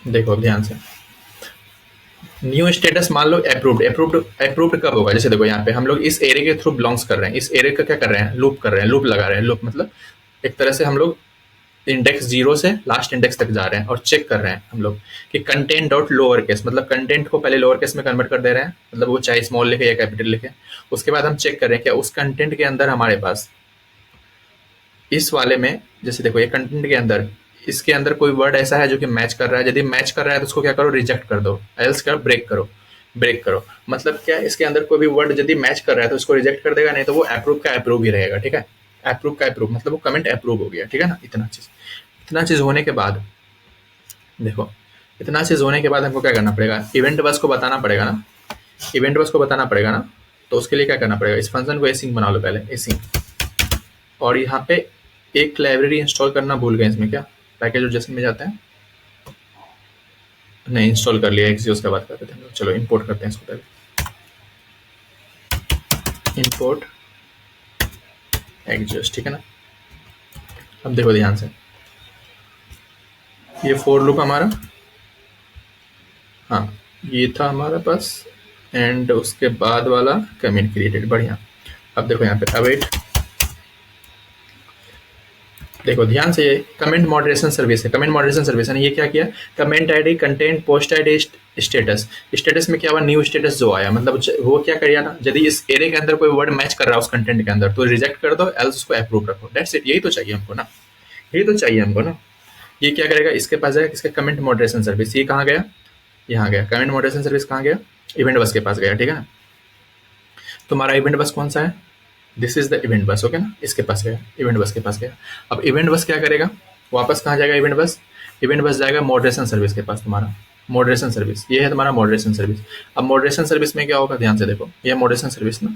देखो ध्यान से, न्यू स्टेटस मान लो अप्रूव्ड कब होगा, जैसे देखो यहाँ पे हम लोग इस एरे के थ्रू बिलोंग्स कर रहे हैं, इस एरे का क्या कर रहे हैं, लूप कर रहे हैं, लूप लगा रहे हैं, लूप मतलब एक तरह से हम लोग इंडेक्स 0 से लास्ट इंडेक्स तक जा रहे हैं और चेक कर रहे हैं हम लोग कि कंटेंट डॉट लोअर केस, मतलब कंटेंट को पहले लोअर केस में कन्वर्ट कर दे रहे हैं, मतलब वो चाहे स्मॉल लिखे या कैपिटल लिखे। उसके बाद हम चेक कर रहे हैं क्या उस कंटेंट के अंदर हमारे पास इस वाले में, जैसे देखो ये कंटेंट के अंदर इसके अंदर कोई वर्ड ऐसा है जो कि मैच कर रहा है, यदि मैच कर रहा है तो उसको क्या करो, रिजेक्ट कर दो, एल्स क्या, ब्रेक करो। मतलब क्या, इसके अंदर कोई भी वर्ड यदि मैच कर रहा है तो उसको रिजेक्ट कर देगा, नहीं तो वो अप्रूव का अप्रूव ही रहेगा, ठीक है। अप्रूव का अप्रूव मतलब वो कमेंट अप्रूव हो गया, ठीक है ना। इतना चीज होने के बाद देखो, इतना चीज होने के बाद हमको क्या करना पड़ेगा, इवेंट बस को बताना पड़ेगा ना, तो उसके लिए क्या करना पड़ेगा, इस फंक्शन को एसिंग बना लो पहले, एसिंग। और यहाँ पे एक लाइब्रेरी इंस्टॉल करना भूल गए इसमें, क्या पैकेज और जेसन में जाते हैं, नहीं इंस्टॉल कर लिया, एक्सियोस का बात करते थे हम लोग, चलो इंपोर्ट करते हैं इसको पहले, इंपोर्ट एक्सियोस, ठीक है ना। अब देखो ध्यान से, ये फॉर लूप हमारा, हाँ ये था हमारे पास एंड उसके बाद वाला कमेंट क्रिएटेड, बढ़िया। अब देखो यहाँ पे अवेट, देखो ध्यान से, कमेंट मॉडरेशन सर्विस है, कमेंट मॉडरेशन सर्विस है ना। ये क्या किया, comment ID, content, post ID, status. Status में क्या हुआ, न्यू स्टेटस जो आया, मतलब वो क्या करिए ना, यदि इस एरे के अंदर कोई वर्ड मैच कर रहा है उस कंटेंट के अंदर तो रिजेक्ट कर दो, एल्स उसको अप्रूव रखो, दैट्स इट। यही तो चाहिए हमको ना, यही तो चाहिए हमको ना। ये क्या करेगा, इसके पास जाएगा, इसका कमेंट मॉडरेशन सर्विस, ये कहाँ गया, यहाँ गया। कमेंट मॉडरेशन सर्विस कहाँ गया, इवेंट बस के पास गया, ठीक है ना। तुम्हारा इवेंट बस कौन सा है, दिस इज द इवेंट बस, ओके ना, इसके पास गया, इवेंट बस के पास गया। अब इवेंट बस क्या करेगा, वापस कहाँ जाएगा इवेंट बस, इवेंट बस जाएगा मॉडरेशन सर्विस के पास, तुम्हारा मॉडरेशन सर्विस, ये है तुम्हारा मॉडरेशन सर्विस। अब मॉडरेशन सर्विस में क्या होगा, ध्यान से देखो, ये मॉडरेशन सर्विस ना,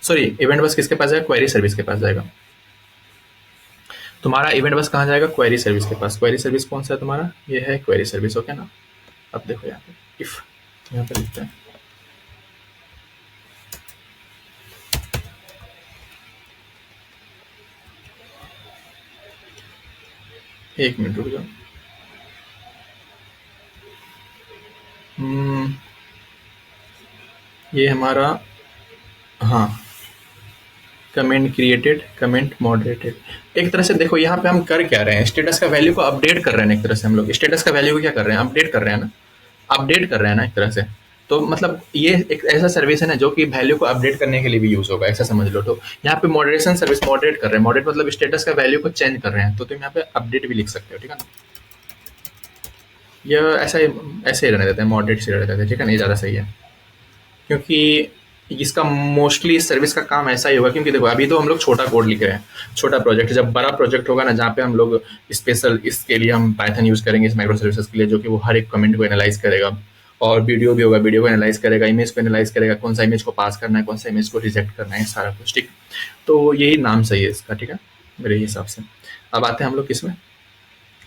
सॉरी इवेंट बस किसके पास जाएगा, क्वेरी सर्विस के पास जाएगा। तुम्हारा इवेंट बस कहाँ जाएगा, क्वेरी सर्विस के पास। क्वेरी सर्विस कौन सा है तुम्हारा, ये है क्वेरी सर्विस, ओके ना। अब देखो यहाँ पे इफ, यहाँ पे लिखते हैं, एक मिनट रुक जाओ। हम्म, ये हमारा, हाँ, कमेंट क्रिएटेड, कमेंट मॉडरेटेड। एक तरह से देखो यहाँ पे हम कर क्या रहे हैं, स्टेटस का वैल्यू को अपडेट कर रहे हैं। एक तरह से हम लोग स्टेटस का वैल्यू को क्या कर रहे हैं, अपडेट कर रहे हैं ना, अपडेट कर रहे हैं ना एक तरह से। तो मतलब ये एक ऐसा सर्विस है ना जो कि वैल्यू को अपडेट करने के लिए भी यूज होगा, ऐसा समझ लो। तो यहाँ पे मॉडरेशन सर्विस, मॉडरेट कर रहे हैं, मॉडरेट मतलब स्टेटस का वैल्यू को चेंज कर रहे हैं, तो तुम यहाँ पे अपडेट भी लिख सकते हो, ठीक है ना। ये ऐसे ही रहने देते हैं, मॉडरेट से रहने देते हैं, ठीक है ना, ये ज़्यादा सही है। क्योंकि इसका मोस्टली इस सर्विस का काम ऐसा ही होगा, क्योंकि देखो अभी तो हम लोग छोटा कोड लिख रहे हैं, छोटा प्रोजेक्ट। जब बड़ा प्रोजेक्ट होगा ना, जहाँ पे हम लोग स्पेशल इसके लिए हम पाइथन यूज़ करेंगे इस माइक्रो सर्विसेज के लिए, जो कि वो हर एक कमेंट को एनालाइज करेगा, और वीडियो भी होगा, वीडियो को एनालाइज करेगा, इमेज को एनालाइज करेगा, कौन सा इमेज को पास करना है, कौन सा इमेज को रिजेक्ट करना है, सारा कुछ, ठीक। तो यही नाम सही है इसका, ठीक है, मेरे हिसाब से। अब आते हैं हम लोग किसमें,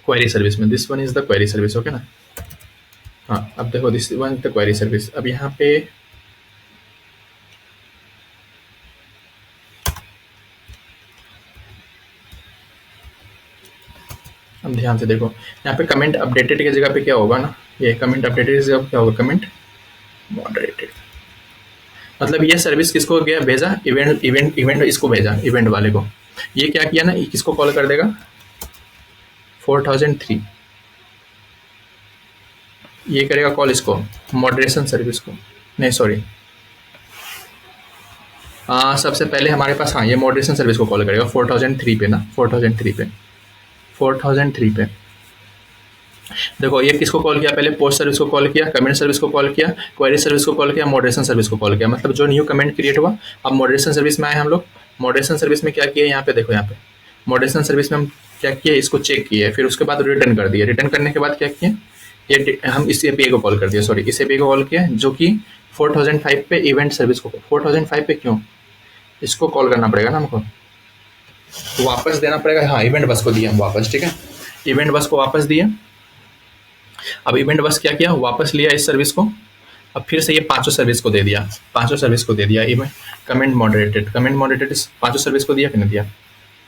क्वेरी सर्विस में। This one is the query service, okay ना। हाँ, अब देखो this one is the query service. अब यहाँ पे अब ध्यान से देखो, यहाँ पे कमेंट अपडेटेड की जगह पे क्या होगा ना, ये कमेंट अपडेटेड की जगह पे क्या होगा, कमेंट मॉडरेटेड। मतलब ये सर्विस किसको गया, भेजा, इवेंट इवेंट इवेंट इसको भेजा, इवेंट वाले को। ये क्या किया ना, ये किसको कॉल कर देगा, 4003, ये करेगा कॉल इसको, मॉडरेशन सर्विस को, नहीं सॉरी, सबसे पहले हमारे पास, हाँ, ये मॉडरेशन सर्विस को कॉल करेगा 4003 पे ना, 4003 पे, 4003 पे। देखो ये किसको कॉल किया, पहले पोस्ट सर्विस को कॉल किया, कमेंट सर्विस को कॉल किया, क्वेरी सर्विस को कॉल किया, मॉडरेशन सर्विस को कॉल किया, मतलब जो न्यू कमेंट क्रिएट हुआ। अब मॉडरेशन सर्विस में आए हम लोग, मॉडरेशन सर्विस में क्या किया, यहाँ पे देखो, यहाँ पे मॉडरेशन सर्विस में हम क्या किया, इसको चेक किया, फिर उसके बाद रिटर्न कर दिया। रिटर्न करने के बाद क्या किया, ये हम इस एपीआई को कॉल कर दिया, सॉरी इस एपीआई को कॉल किया, जो कि 4005 पे इवेंट सर्विस को, 4005 पे क्यों इसको कॉल करना पड़ेगा ना हमको, तो वापस देना पड़ेगा, हाँ, इवेंट बस को दिया हम वापस, ठीक है, इवेंट बस को वापस दिया। अब इवेंट बस क्या किया, वापस लिया इस सर्विस को, अब फिर से ये पांचों सर्विस को दे दिया, पांचों सर्विस को दे दिया event comment moderated, comment moderated पांचों सर्विस को दिया कि नहीं दिया,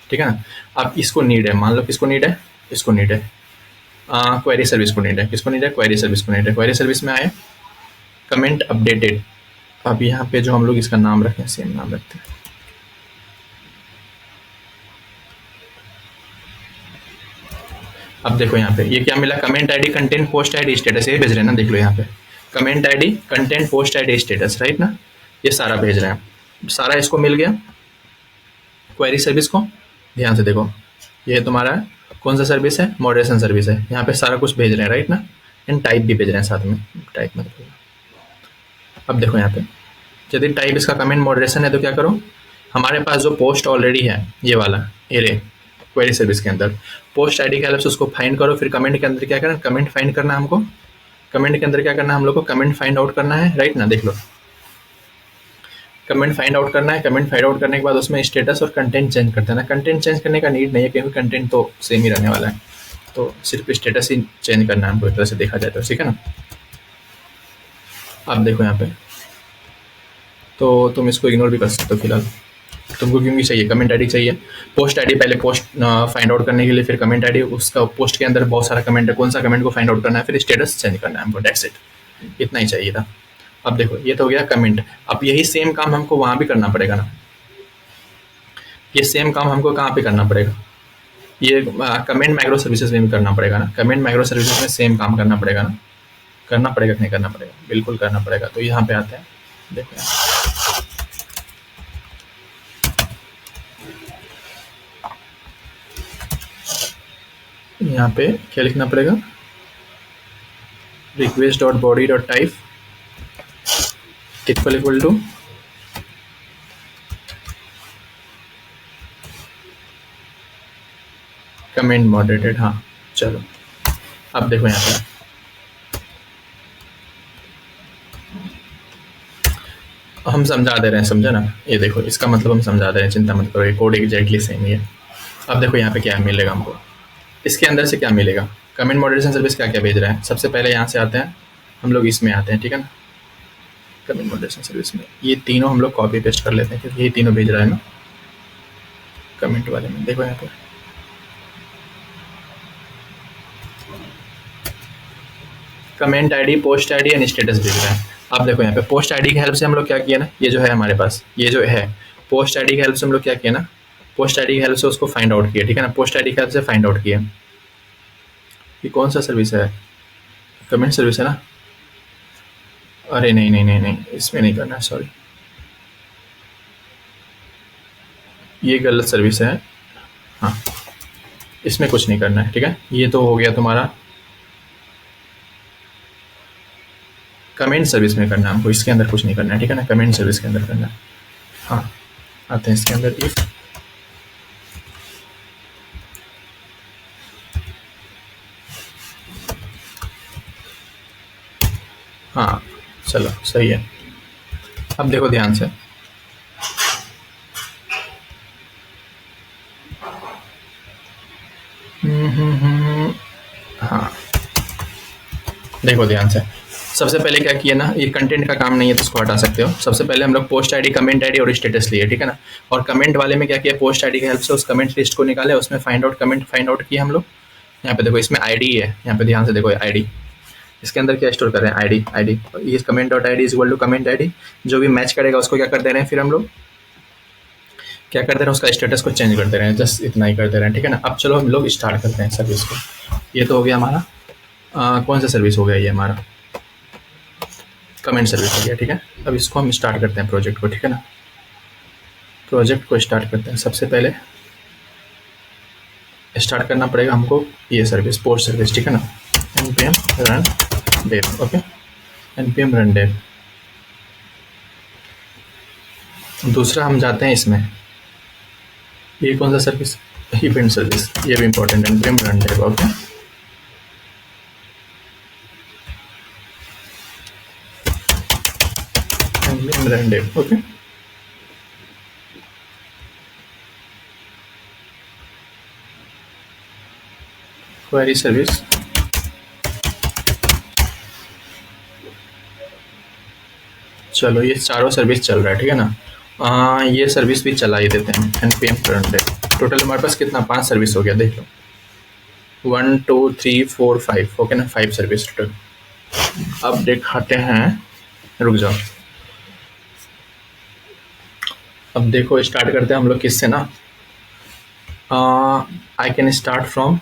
ठीक है ना। अब इसको नीड है, मान लो किसको नीड है, इसको नीड है, क्वेरी सर्विस को नीड है, किसको नीड है, क्वेरी सर्विस को नीड है। क्वेरी सर्विस में आए कमेंट अपडेटेड। अब यहाँ पे जो हम लोग इसका नाम रखें, सेम नाम रखते हैं, अब देखो यहाँ पे ये क्या मिला, comment ID, content, post ID, status, ये भेज रहे हैं ना, देख लो यहाँ पे comment ID, content, post ID, status, right ना, ये सारा भेज रहे हैं, सारा इसको मिल गया क्वेरी सर्विस को। ध्यान से देखो, ये तुम्हारा कौन सा सर्विस है, मॉडरेशन सर्विस है, यहाँ पे सारा कुछ भेज रहे हैं, राइट ना, एंड टाइप भी भेज रहे हैं साथ में, टाइप मत भेजना। अब देखो यहाँ पे यदि टाइप इसका कमेंट मॉडरेशन है तो क्या करो, हमारे पास जो पोस्ट ऑलरेडी है ये वाला एरे क्वेरी सर्विस के अंदर, पोस्ट आईडी के हेल्प से उसको फाइंड करो, फिर कमेंट के अंदर क्या करना, कमेंट फाइंड करना है हमको, कमेंट के अंदर क्या करना है हम लोग को, कमेंट फाइंड आउट करना है, राइट ना, देख लो कमेंट फाइंड आउट करना है। कमेंट फाइंड आउट करने के बाद उसमें स्टेटस और कंटेंट चेंज करते हैं ना, कंटेंट चेंज करने का नीड नहीं है क्योंकि कंटेंट तो सेम ही रहने वाला है, तो सिर्फ स्टेटस ही चेंज करना है हमको, एक तरह से देखा जाए तो, ठीक है ना। अब देखो यहाँ पे, तो तुम इसको इग्नोर भी कर सकते हो फिलहाल, तुमको क्योंकि चाहिए कमेंट आईडी चाहिए, पोस्ट आईडी पहले पोस्ट फाइंड आउट करने के लिए, फिर कमेंट आईडी, उसका पोस्ट के अंदर बहुत सारा कमेंट है, कौन सा कमेंट को फाइंड आउट करना है, फिर स्टेटस चेंज करना है हमको, दैट्स इट, इतना ही चाहिए था। अब देखो ये तो हो गया कमेंट। अब यही सेम काम हमको वहाँ भी करना पड़ेगा ना, ये सेम काम हमको कहाँ पे करना पड़ेगा, ये कमेंट माइक्रो सर्विसेज में भी करना पड़ेगा ना, कमेंट माइक्रो सर्विसेज में सेम काम करना पड़ेगा ना, करना पड़ेगा कि नहीं करना पड़ेगा, बिल्कुल करना पड़ेगा। तो यहाँ पे आते हैं, देखो यहाँ पे क्या लिखना पड़ेगा, request dot body dot type equal to comment moderated. हाँ चलो अब देखो यहाँ पे हम समझा दे रहे हैं, समझा ना, ये देखो इसका मतलब हम समझा दे रहे हैं, चिंता मत करो, ये कोड एग्जैक्टली सेम ही है। अब देखो यहाँ पे क्या मिलेगा हमको, इसके अंदर से क्या मिलेगा, कमेंट मॉडरेशन सर्विस क्या क्या भेज रहा है। सबसे पहले यहाँ से आते हैं हम लोग, इसमें आते हैं, ठीक है ना, कमेंट मॉडरेशन सर्विस में ये तीनों हम लोग कॉपी पेस्ट कर लेते हैं, क्योंकि ये तीनों भेज रहा है ना कमेंट वाले में। देखो यहाँ पे comment ID, post ID and status भेज रहा है। अब देखो यहाँ पे पोस्ट आईडी की हेल्प से हम लोग क्या किया ना, ये जो है हमारे पास, ये जो है पोस्ट आईडी की हेल्प से हम लोग क्या किया ना, पोस्ट आईडी की हेल्प से उसको फाइंड आउट किया, ठीक है ना, पोस्ट आईडी की हेल्प से फाइंड आउट किया। ये कौन सा सर्विस है, कमेंट सर्विस है ना, अरे नहीं नहीं नहीं नहीं, इसमें नहीं करना है, सॉरी, ये गलत सर्विस है। हाँ इसमें कुछ नहीं करना है, ठीक है, ये तो हो गया तुम्हारा कमेंट सर्विस में करना है हमको, इसके अंदर कुछ नहीं करना है, ठीक है ना, कमेंट सर्विस के अंदर करना है। हाँ आते हैं इसके अंदर, इफ हाँ चलो सही है। अब देखो ध्यान से, हाँ देखो ध्यान से, सबसे पहले क्या किया ना, ये कंटेंट का काम नहीं है तो इसको हटा सकते हो। सबसे पहले हम लोग पोस्ट आईडी, कमेंट आईडी और स्टेटस लिए, ठीक है ना, और कमेंट वाले में क्या किया, पोस्ट आईडी की हेल्प से उस कमेंट लिस्ट को निकाले, उसमें find out comment find out किया हम लोग। यहाँ पे देखो इसमें आईडी है, यहाँ पे ध्यान से देखो आईडी, इसके अंदर क्या स्टोर कर रहे हैं, आईडी आईडी, ये comment dot ID is equal to comment ID, जो भी मैच करेगा उसको क्या कर दे रहे हैं, फिर हम लोग क्या करते हैं, उसका स्टेटस को चेंज करते रहे हैं, जस्ट इतना ही करते रहे हैं, ठीक है ना। अब चलो हम लोग स्टार्ट करते हैं सर्विस को। ये तो हो गया हमारा कौन सा सर्विस हो गया, ये हमारा कमेंट सर्विस हो गया, ठीक है। अब इसको हम स्टार्ट करते हैं प्रोजेक्ट को, ठीक है ना, प्रोजेक्ट को स्टार्ट करते हैं। सबसे पहले स्टार्ट करना पड़ेगा हमको ये सर्विस, पोस्ट सर्विस, ठीक है ना, npm run dev, okay, npm run dev। दूसरा हम जाते हैं इसमें, ये कौन सा सर्विस, इवेंट सर्विस, ये भी इंपॉर्टेंट है, npm run dev, okay, npm run dev, okay. Query service, चलो ये चारों सर्विस चल रहा है, ठीक है ना, ये सर्विस भी चला ही देते हैं, npm run dev। टोटल हमारे पास कितना, 5 सर्विस हो गया, देख लो, 1 2 3 4 5, ओके ना, 5 सर्विस टोटल। अब दिखाते हैं, रुक जाओ, अब देखो स्टार्ट करते हैं हम लोग किससे ना, I can start from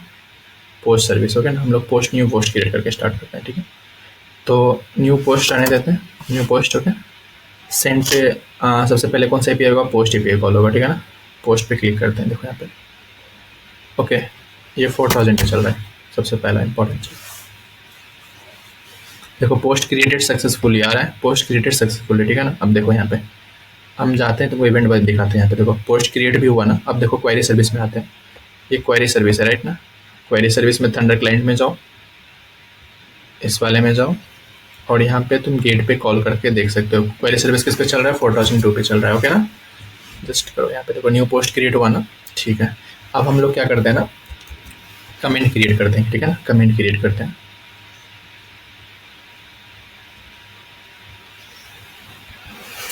post service, okay ना, हम लोग पोस्ट, न्यू पोस्ट क्रिएट करके स्टार्ट करते हैं, ठीक है। तो न्यू पोस्ट आने देते हैं, न्यू पोस्ट, ओके, सेंड पे सबसे पहले कौन सा एपीआई होगा, पोस्ट एपीआई कॉल होगा, ठीक है ना, पोस्ट पे क्लिक करते हैं, देखो यहाँ पे, ओके, ये 4000 पे चल रहा है, सबसे पहला इंपॉर्टेंट चीज, देखो पोस्ट क्रिएटेड सक्सेसफुली आ रहा है, पोस्ट क्रिएटेड सक्सेसफुली, ठीक है ना। अब देखो यहाँ पे हम जाते हैं तो वो इवेंट वाइज दिखाते हैं, यहाँ पे देखो पोस्ट क्रिएट भी हुआ ना। अब देखो क्वेरी सर्विस में आते हैं, ये क्वेरी सर्विस है, राइट ना, क्वेरी सर्विस में थंडर क्लाइंट में जाओ, इस वाले में जाओ, और यहाँ पे तुम गेट पे कॉल करके देख सकते हो क्वेरी सर्विस किस पे चल रहा है, 4002 पे चल रहा है, ओके ना। जस्ट करो यहाँ पे देखो न्यू पोस्ट क्रिएट हुआ ना, ठीक है। अब हम लोग क्या करते हैं ना, कमेंट क्रिएट करते हैं, ठीक है ना, कमेंट क्रिएट करते हैं।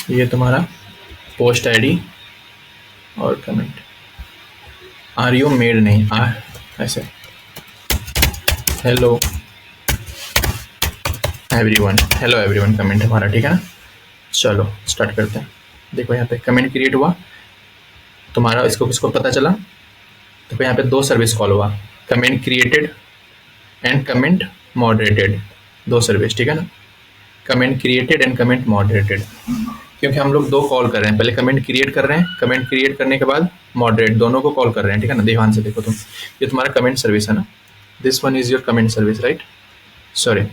ये तुम्हारा पोस्ट आईडी और कमेंट, आर यू मेड नहीं, ऐसे hello everyone, hello everyone comment हमारा, ठीक है ना। चलो स्टार्ट करते हैं। देखो यहाँ पे कमेंट क्रिएट हुआ तुम्हारा, इसको किसको पता चला। देखो यहाँ पे दो सर्विस कॉल हुआ, comment created and comment moderated, दो सर्विस, ठीक है ना। Comment created and comment moderated, क्योंकि हम लोग दो कॉल कर रहे हैं, पहले कमेंट क्रिएट कर रहे हैं, कमेंट क्रिएट करने के बाद मॉडरेट, दोनों को कॉल कर रहे हैं, ठीक है ना। ध्यान से देखो तुम, ये तुम्हारा कमेंट सर्विस है ना, this one is your comment service, right. Sorry,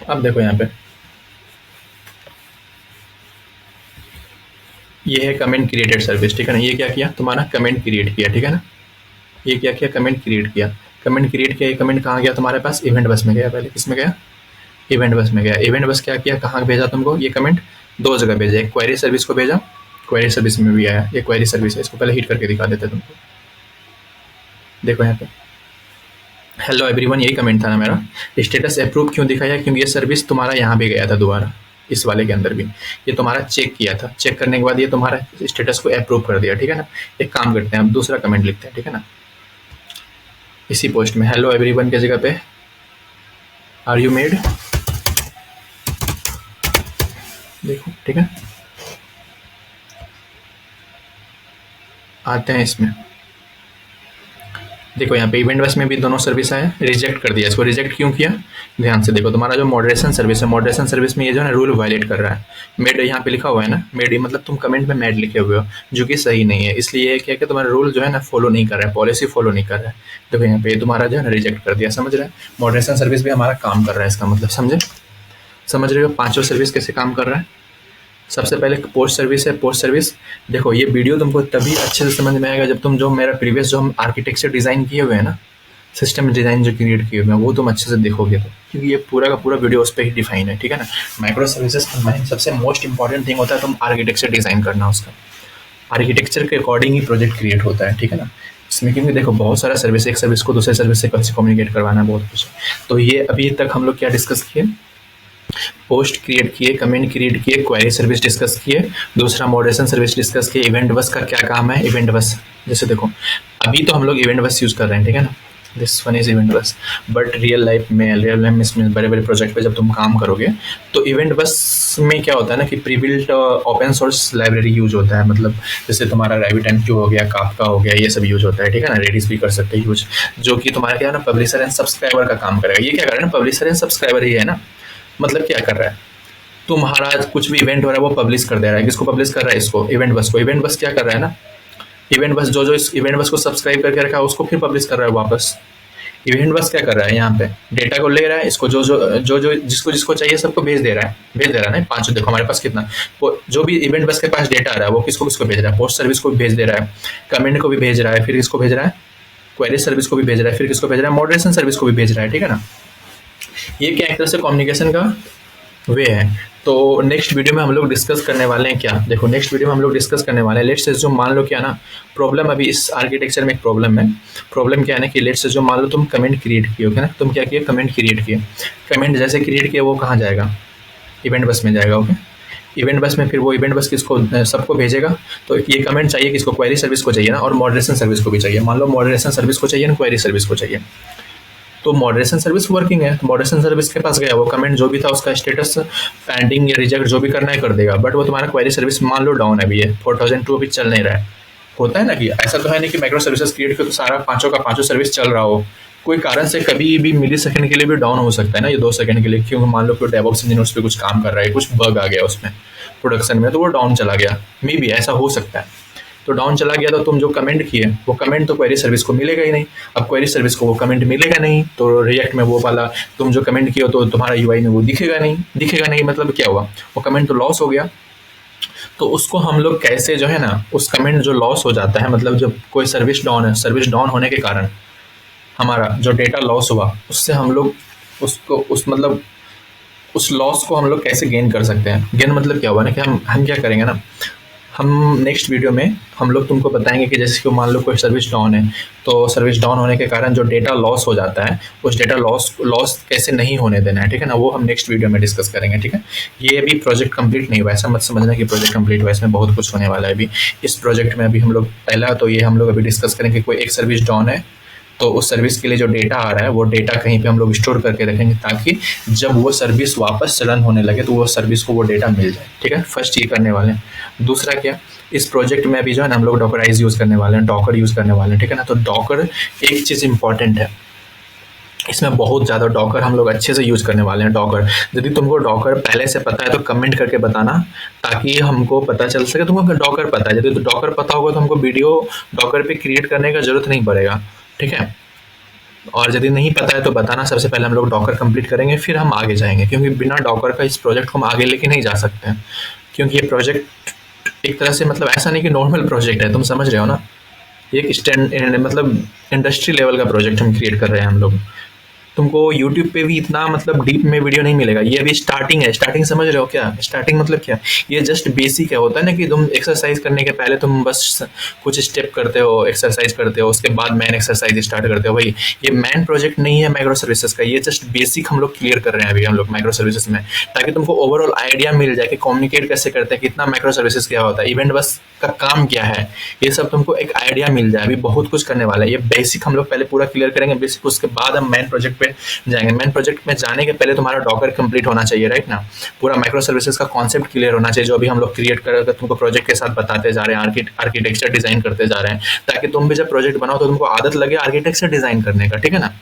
अब देखो यहाँ पे ये है कमेंट क्रिएटेड सर्विस, ठीक है ना। ये क्या किया, तुम्हारा कमेंट क्रिएट किया, ठीक है ना। ये क्या किया, कमेंट क्रिएट किया। कमेंट क्रिएट किया, ये कमेंट कहाँ गया तुम्हारे पास, इवेंट बस में गया। पहले किस में गया, इवेंट बस में गया। इवेंट बस क्या किया, कहाँ भेजा तुमको, ये कमेंट दो जगह भेजा, एक क्वेरी सर्विस को भेजा, क्वेरी सर्विस में भी आया, ये क्वेरी सर्विस है, इसको पहले हिट करके दिखा देते तुमको। देखो यहाँ पे हेलो एवरीवन, यही कमेंट था ना मेरा। स्टेटस अप्रूव क्यों दिखाया, क्योंकि ये सर्विस तुम्हारा यहाँ भी गया था दोबारा, इस वाले के अंदर भी ये तुम्हारा चेक किया था। चेक करने के बाद ये तुम्हारा स्टेटस को अप्रूव कर दिया, ठीक है ना। एक काम करते हैं, अब दूसरा कमेंट लिखते हैं, ठीक है ना। इसी पोस्ट में हेलो एवरीवन के जगह पे आर यू मेड, देखो, ठीक है। आते हैं इसमें, देखो यहाँ पे इवेंट बस में भी दोनों सर्विस आए, रिजेक्ट कर दिया। इसको रिजेक्ट क्यों किया, ध्यान से देखो। तुम्हारा जो मॉडरेशन सर्विस है, मॉडरेशन सर्विस में ये जो है ना रूल वायलेट कर रहा है। मेड यहाँ पे लिखा हुआ है ना, मेड मतलब तुम कमेंट में मेड लिखे हुए हो, जो कि सही नहीं है। इसलिए ये क्या कि तुम्हारा रूल जो है ना फॉलो नहीं कर रहा है, पॉलिसी फॉलो नहीं कर रहा है। देखो यहाँ पे तुम्हारा जो है ना रिजेक्ट कर दिया, समझ रहे हैं। मॉडरेशन सर्विस भी हमारा काम कर रहा है, इसका मतलब समझे, समझ रहे हो। पांचों सर्विस कैसे काम कर रहा है। सबसे पहले पोस्ट सर्विस है, पोस्ट सर्विस। देखो ये वीडियो तुमको तभी अच्छे से समझ में आएगा जब तुम जो मेरा प्रीवियस जो हम आर्किटेक्चर डिज़ाइन किए हुए हैं ना, सिस्टम डिज़ाइन जो क्रिएट किए हुए हैं, वो तुम अच्छे से देखोगे तो, क्योंकि ये पूरा का पूरा वीडियो उस पर ही डिफाइन है, ठीक है ना। माइक्रो सर्विसेज का सबसे मोस्ट इंपॉर्टेंट थिंग होता है तुम आर्किटेक्चर डिज़ाइन करना, उसका आर्किटेक्चर के अकॉर्डिंग ही प्रोजेक्ट क्रिएट होता है, ठीक है ना। इसमें क्योंकि देखो बहुत सारा सर्विस, एक सर्विस को दूसरे सर्विस से कैसे कम्युनिकेट करवाना है, बहुत कुछ। तो ये अभी तक हम लोग क्या डिस्कस किए, पोस्ट क्रिएट किए, कमेंट क्रिएट किए, क्वेरी सर्विस डिस्कस किए, दूसरा मॉडरेशन सर्विस डिस्कस किए। इवेंट बस का क्या काम है, इवेंट बस जैसे देखो अभी तो हम लोग इवेंट बस यूज़ कर रहे हैं, ठीक है ना। दिस वन इज इवेंट बस, बट रियल लाइफ में इसमें बड़े बड़े प्रोजेक्ट पे जब तुम काम करोगे तो इवेंट बस में क्या होता है ना कि prebuilt open source library use होता है। मतलब जैसे तुम्हारा RabbitMQ हो गया, काफका हो गया, ये सब यूज होता है, ठीक है ना। रेडिस भी कर सकते हैं यूज, जो कि तुम्हारा क्या है ना पब्लिशर एंड सब्सक्राइबर का काम करेगा। ये क्या कर रहा है ना, पब्लिशर एंड सब्सक्राइबर ही है ना। मतलब क्या कर रहा है, तुम्हारा कुछ भी इवेंट हो रहा है वो पब्लिश कर दे रहा है। किसको पब्लिश कर रहा है, इसको, इवेंट बस को। इवेंट बस क्या कर रहा है ना, इवेंट बस जो जो इस इवेंट बस को सब्सक्राइब करके रखा है उसको फिर पब्लिश कर रहा है वापस। इवेंट बस क्या कर रहा है, यहाँ पे डेटा को ले रहा है, इसको जो जो जो जो जिसको जिसको चाहिए सबको भेज दे रहा है, भेज दे रहा है ना। पांचों देखो हमारे पास कितना, जो भी इवेंट बस के पास डेटा आ रहा है वो किसको किसको भेज रहा है, पोस्ट सर्विस को भी भेज दे रहा है, कमेंट को भी भेज रहा है, फिर किसको भेज रहा है, क्वेरी सर्विस को भी भेज रहा है, फिर किसको भेज रहा है, मॉडरेशन सर्विस को भी भेज रहा है, ठीक है ना। ये क्या एक तरह से कम्युनिकेशन का वे है। तो नेक्स्ट वीडियो में हम लोग डिस्कस करने वाले हैं क्या, देखो नेक्स्ट वीडियो में हम लोग डिस्कस करने वाले हैं, लेट्स से जो मान लो क्या ना प्रॉब्लम, अभी इस आर्किटेक्चर में एक प्रॉब्लम है। प्रॉब्लम क्या है ना कि लेट्स से जो मान लो तुम कमेंट क्रिएट किए, ओके ना, तुम क्या किए, कमेंट क्रिएट किए। कमेंट जैसे क्रिएट किया वो कहाँ जाएगा, इवेंट बस में जाएगा, ओके। इवेंट बस में फिर वो इवेंट बस किसको, सबको भेजेगा। तो ये कमेंट चाहिए किसको, क्वेरी सर्विस को चाहिए ना, और मॉडरेशन सर्विस को भी चाहिए। मान लो मॉडरेशन सर्विस को चाहिए ना, क्वेरी सर्विस को चाहिए। तो मॉडरेशन सर्विस वर्किंग है, तो मॉडरेशन सर्विस के पास गया, वो कमेंट जो भी था उसका स्टेटस पेंडिंग या रिजेक्ट जो भी करना है कर देगा। बट वो तुम्हारा क्वेरी सर्विस मान लो डाउन है, अभी है 4002 अभी चल नहीं रहा है। होता है ना कि ऐसा तो है नहीं कि माइक्रो सर्विसेज क्रिएट कर तो सारा पांचों का पांचों सर्विस चल रहा हो, कोई कारण से कभी भी मिली सेकंड के लिए भी डाउन हो सकता है ना, ये 2 सेकंड के लिए। क्योंकि मान लो कोई डेवऑप्स इंजीनियर उस पर कुछ काम कर रहा है, कुछ बग आ गया उसमें प्रोडक्शन में, तो वो डाउन चला गया, मे बी ऐसा हो सकता है। तो डाउन चला गया तो तुम जो कमेंट किए वो कमेंट तो क्वेरी सर्विस को मिलेगा ही नहीं। अब क्वेरी सर्विस को वो कमेंट मिलेगा नहीं तो रिएक्ट में वो वाला तुम जो कमेंट किए हो तो तुम्हारा यूआई में वो दिखेगा नहीं, दिखेगा नहीं मतलब क्या हुआ, वो कमेंट तो लॉस हो गया। तो उसको हम लोग कैसे जो है ना, उस कमेंट जो लॉस हो जाता है, मतलब जब कोई सर्विस डाउन है, सर्विस डाउन होने के कारण हमारा जो डेटा लॉस हुआ उससे हम लोग उसको उस लॉस को हम लोग कैसे गेन कर सकते हैं। गेन मतलब क्या हुआ ना कि हम क्या करेंगे ना, हम नेक्स्ट वीडियो में हम लोग तुमको बताएंगे कि जैसे कि मान लो कोई सर्विस डाउन है, तो सर्विस डाउन होने के कारण जो डेटा लॉस हो जाता है, उस डेटा लॉस कैसे नहीं होने देना है, ठीक है ना, वो हम नेक्स्ट वीडियो में डिस्कस करेंगे, ठीक है। ये अभी प्रोजेक्ट कंप्लीट नहीं हुआ, ऐसा मत समझना कि प्रोजेक्ट कंप्लीट हुआ, इसमें बहुत कुछ होने वाला है अभी इस प्रोजेक्ट में। अभी हम लोग पहला तो ये हम लोग अभी डिस्कस करेंगे, कोई एक सर्विस डाउन है तो उस सर्विस के लिए जो डेटा आ रहा है वो डेटा कहीं पे हम लोग स्टोर करके रखेंगे, ताकि जब वो सर्विस वापस चलन होने लगे तो वो सर्विस को वो डेटा मिल जाए, ठीक है। फर्स्ट ये करने वाले हैं। दूसरा क्या, इस प्रोजेक्ट में अभी जो है ना हम लोग डॉकराइज यूज़ करने वाले हैं, डॉकर यूज़ करने वाले हैं, ठीक है ना। तो डॉकर एक चीज़ इंपॉर्टेंट है, इसमें बहुत ज़्यादा डॉकर हम लोग अच्छे से यूज़ करने वाले हैं। डॉकर, यदि तुमको डॉकर पहले से पता है तो कमेंट करके बताना, ताकि हमको पता चल सके तुमको डॉकर पता है। यदि तो डॉकर पता होगा तो हमको वीडियो डॉकर पे क्रिएट करने का जरूरत नहीं पड़ेगा, ठीक है। और यदि नहीं पता है तो बताना, सबसे पहले हम लोग डॉकर कंप्लीट करेंगे, फिर हम आगे जाएंगे, क्योंकि बिना डॉकर का इस प्रोजेक्ट को हम आगे लेके नहीं जा सकते हैं। क्योंकि ये प्रोजेक्ट एक तरह से मतलब ऐसा नहीं कि नॉर्मल प्रोजेक्ट है, तुम समझ रहे हो ना, एक स्टैंड मतलब इंडस्ट्री लेवल का प्रोजेक्ट हम क्रिएट कर रहे हैं हम लोग। तुमको यूट्यूब पे भी इतना मतलब डीप में वीडियो नहीं मिलेगा, ये अभी स्टार्टिंग है। स्टार्टिंग समझ रहे हो क्या, स्टार्टिंग मतलब क्या, ये जस्ट बेसिक है। होता है ना कि तुम एक्सरसाइज करने के पहले तुम बस कुछ स्टेप करते हो, एक्सरसाइज करते हो, उसके बाद मैन एक्सरसाइज स्टार्ट करते हो, भाई ये मैन प्रोजेक्ट नहीं है माइक्रो सर्विसेज का, ये जस्ट बेसिक हम लोग क्लियर कर रहे हैं अभी हम लोग माइक्रो सर्विसेज में, ताकि तुमको ओवरऑल आइडिया मिल जाए कि कम्युनिकेट कैसे करते हैं, कितना माइक्रो सर्विसेज क्या होता है, इवेंट बस का काम क्या है, ये सब तुमको एक आइडिया मिल जाए। अभी बहुत कुछ करने वाला है, ये बेसिक हम लोग पहले पूरा क्लियर करेंगे बेसिक, उसके बाद हम मैन प्रोजेक्ट पे जाएंगे। मैन प्रोजेक्ट में जाने के पहले तुम्हारा डॉकर कंप्लीट होना चाहिए, राइट ना, पूरा माइक्रो सर्विसेज का कॉन्सेप्ट क्लियर होना चाहिए, जो अभी हम लोग क्रिएट कर तुमको प्रोजेक्ट के साथ बताते जा रहे हैं, आर्किटेक्चर डिजाइन करते जा रहे हैं, ताकि तुम भी जब प्रोजेक्ट बनाओ तो तुमको आदत लगे आर्किटेक्चर डिजाइन करने का, ठीक है ना।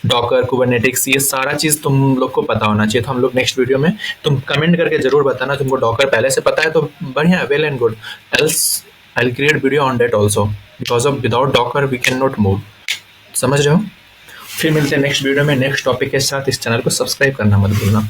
डॉकर, कुबरनेटिक्स, ये सारा चीज तुम लोग को पता होना चाहिए। तो हम लोग नेक्स्ट वीडियो में, तुम कमेंट करके जरूर बताना तुमको डॉकर पहले से पता है तो बढ़िया, well and good, else I will create video on that also, because of without docker we can not move. समझ रहे हो। फिर मिलते हैं नेक्स्ट वीडियो में नेक्स्ट टॉपिक के साथ। इस चैनल को सब्सक्राइब करना मत भूलना।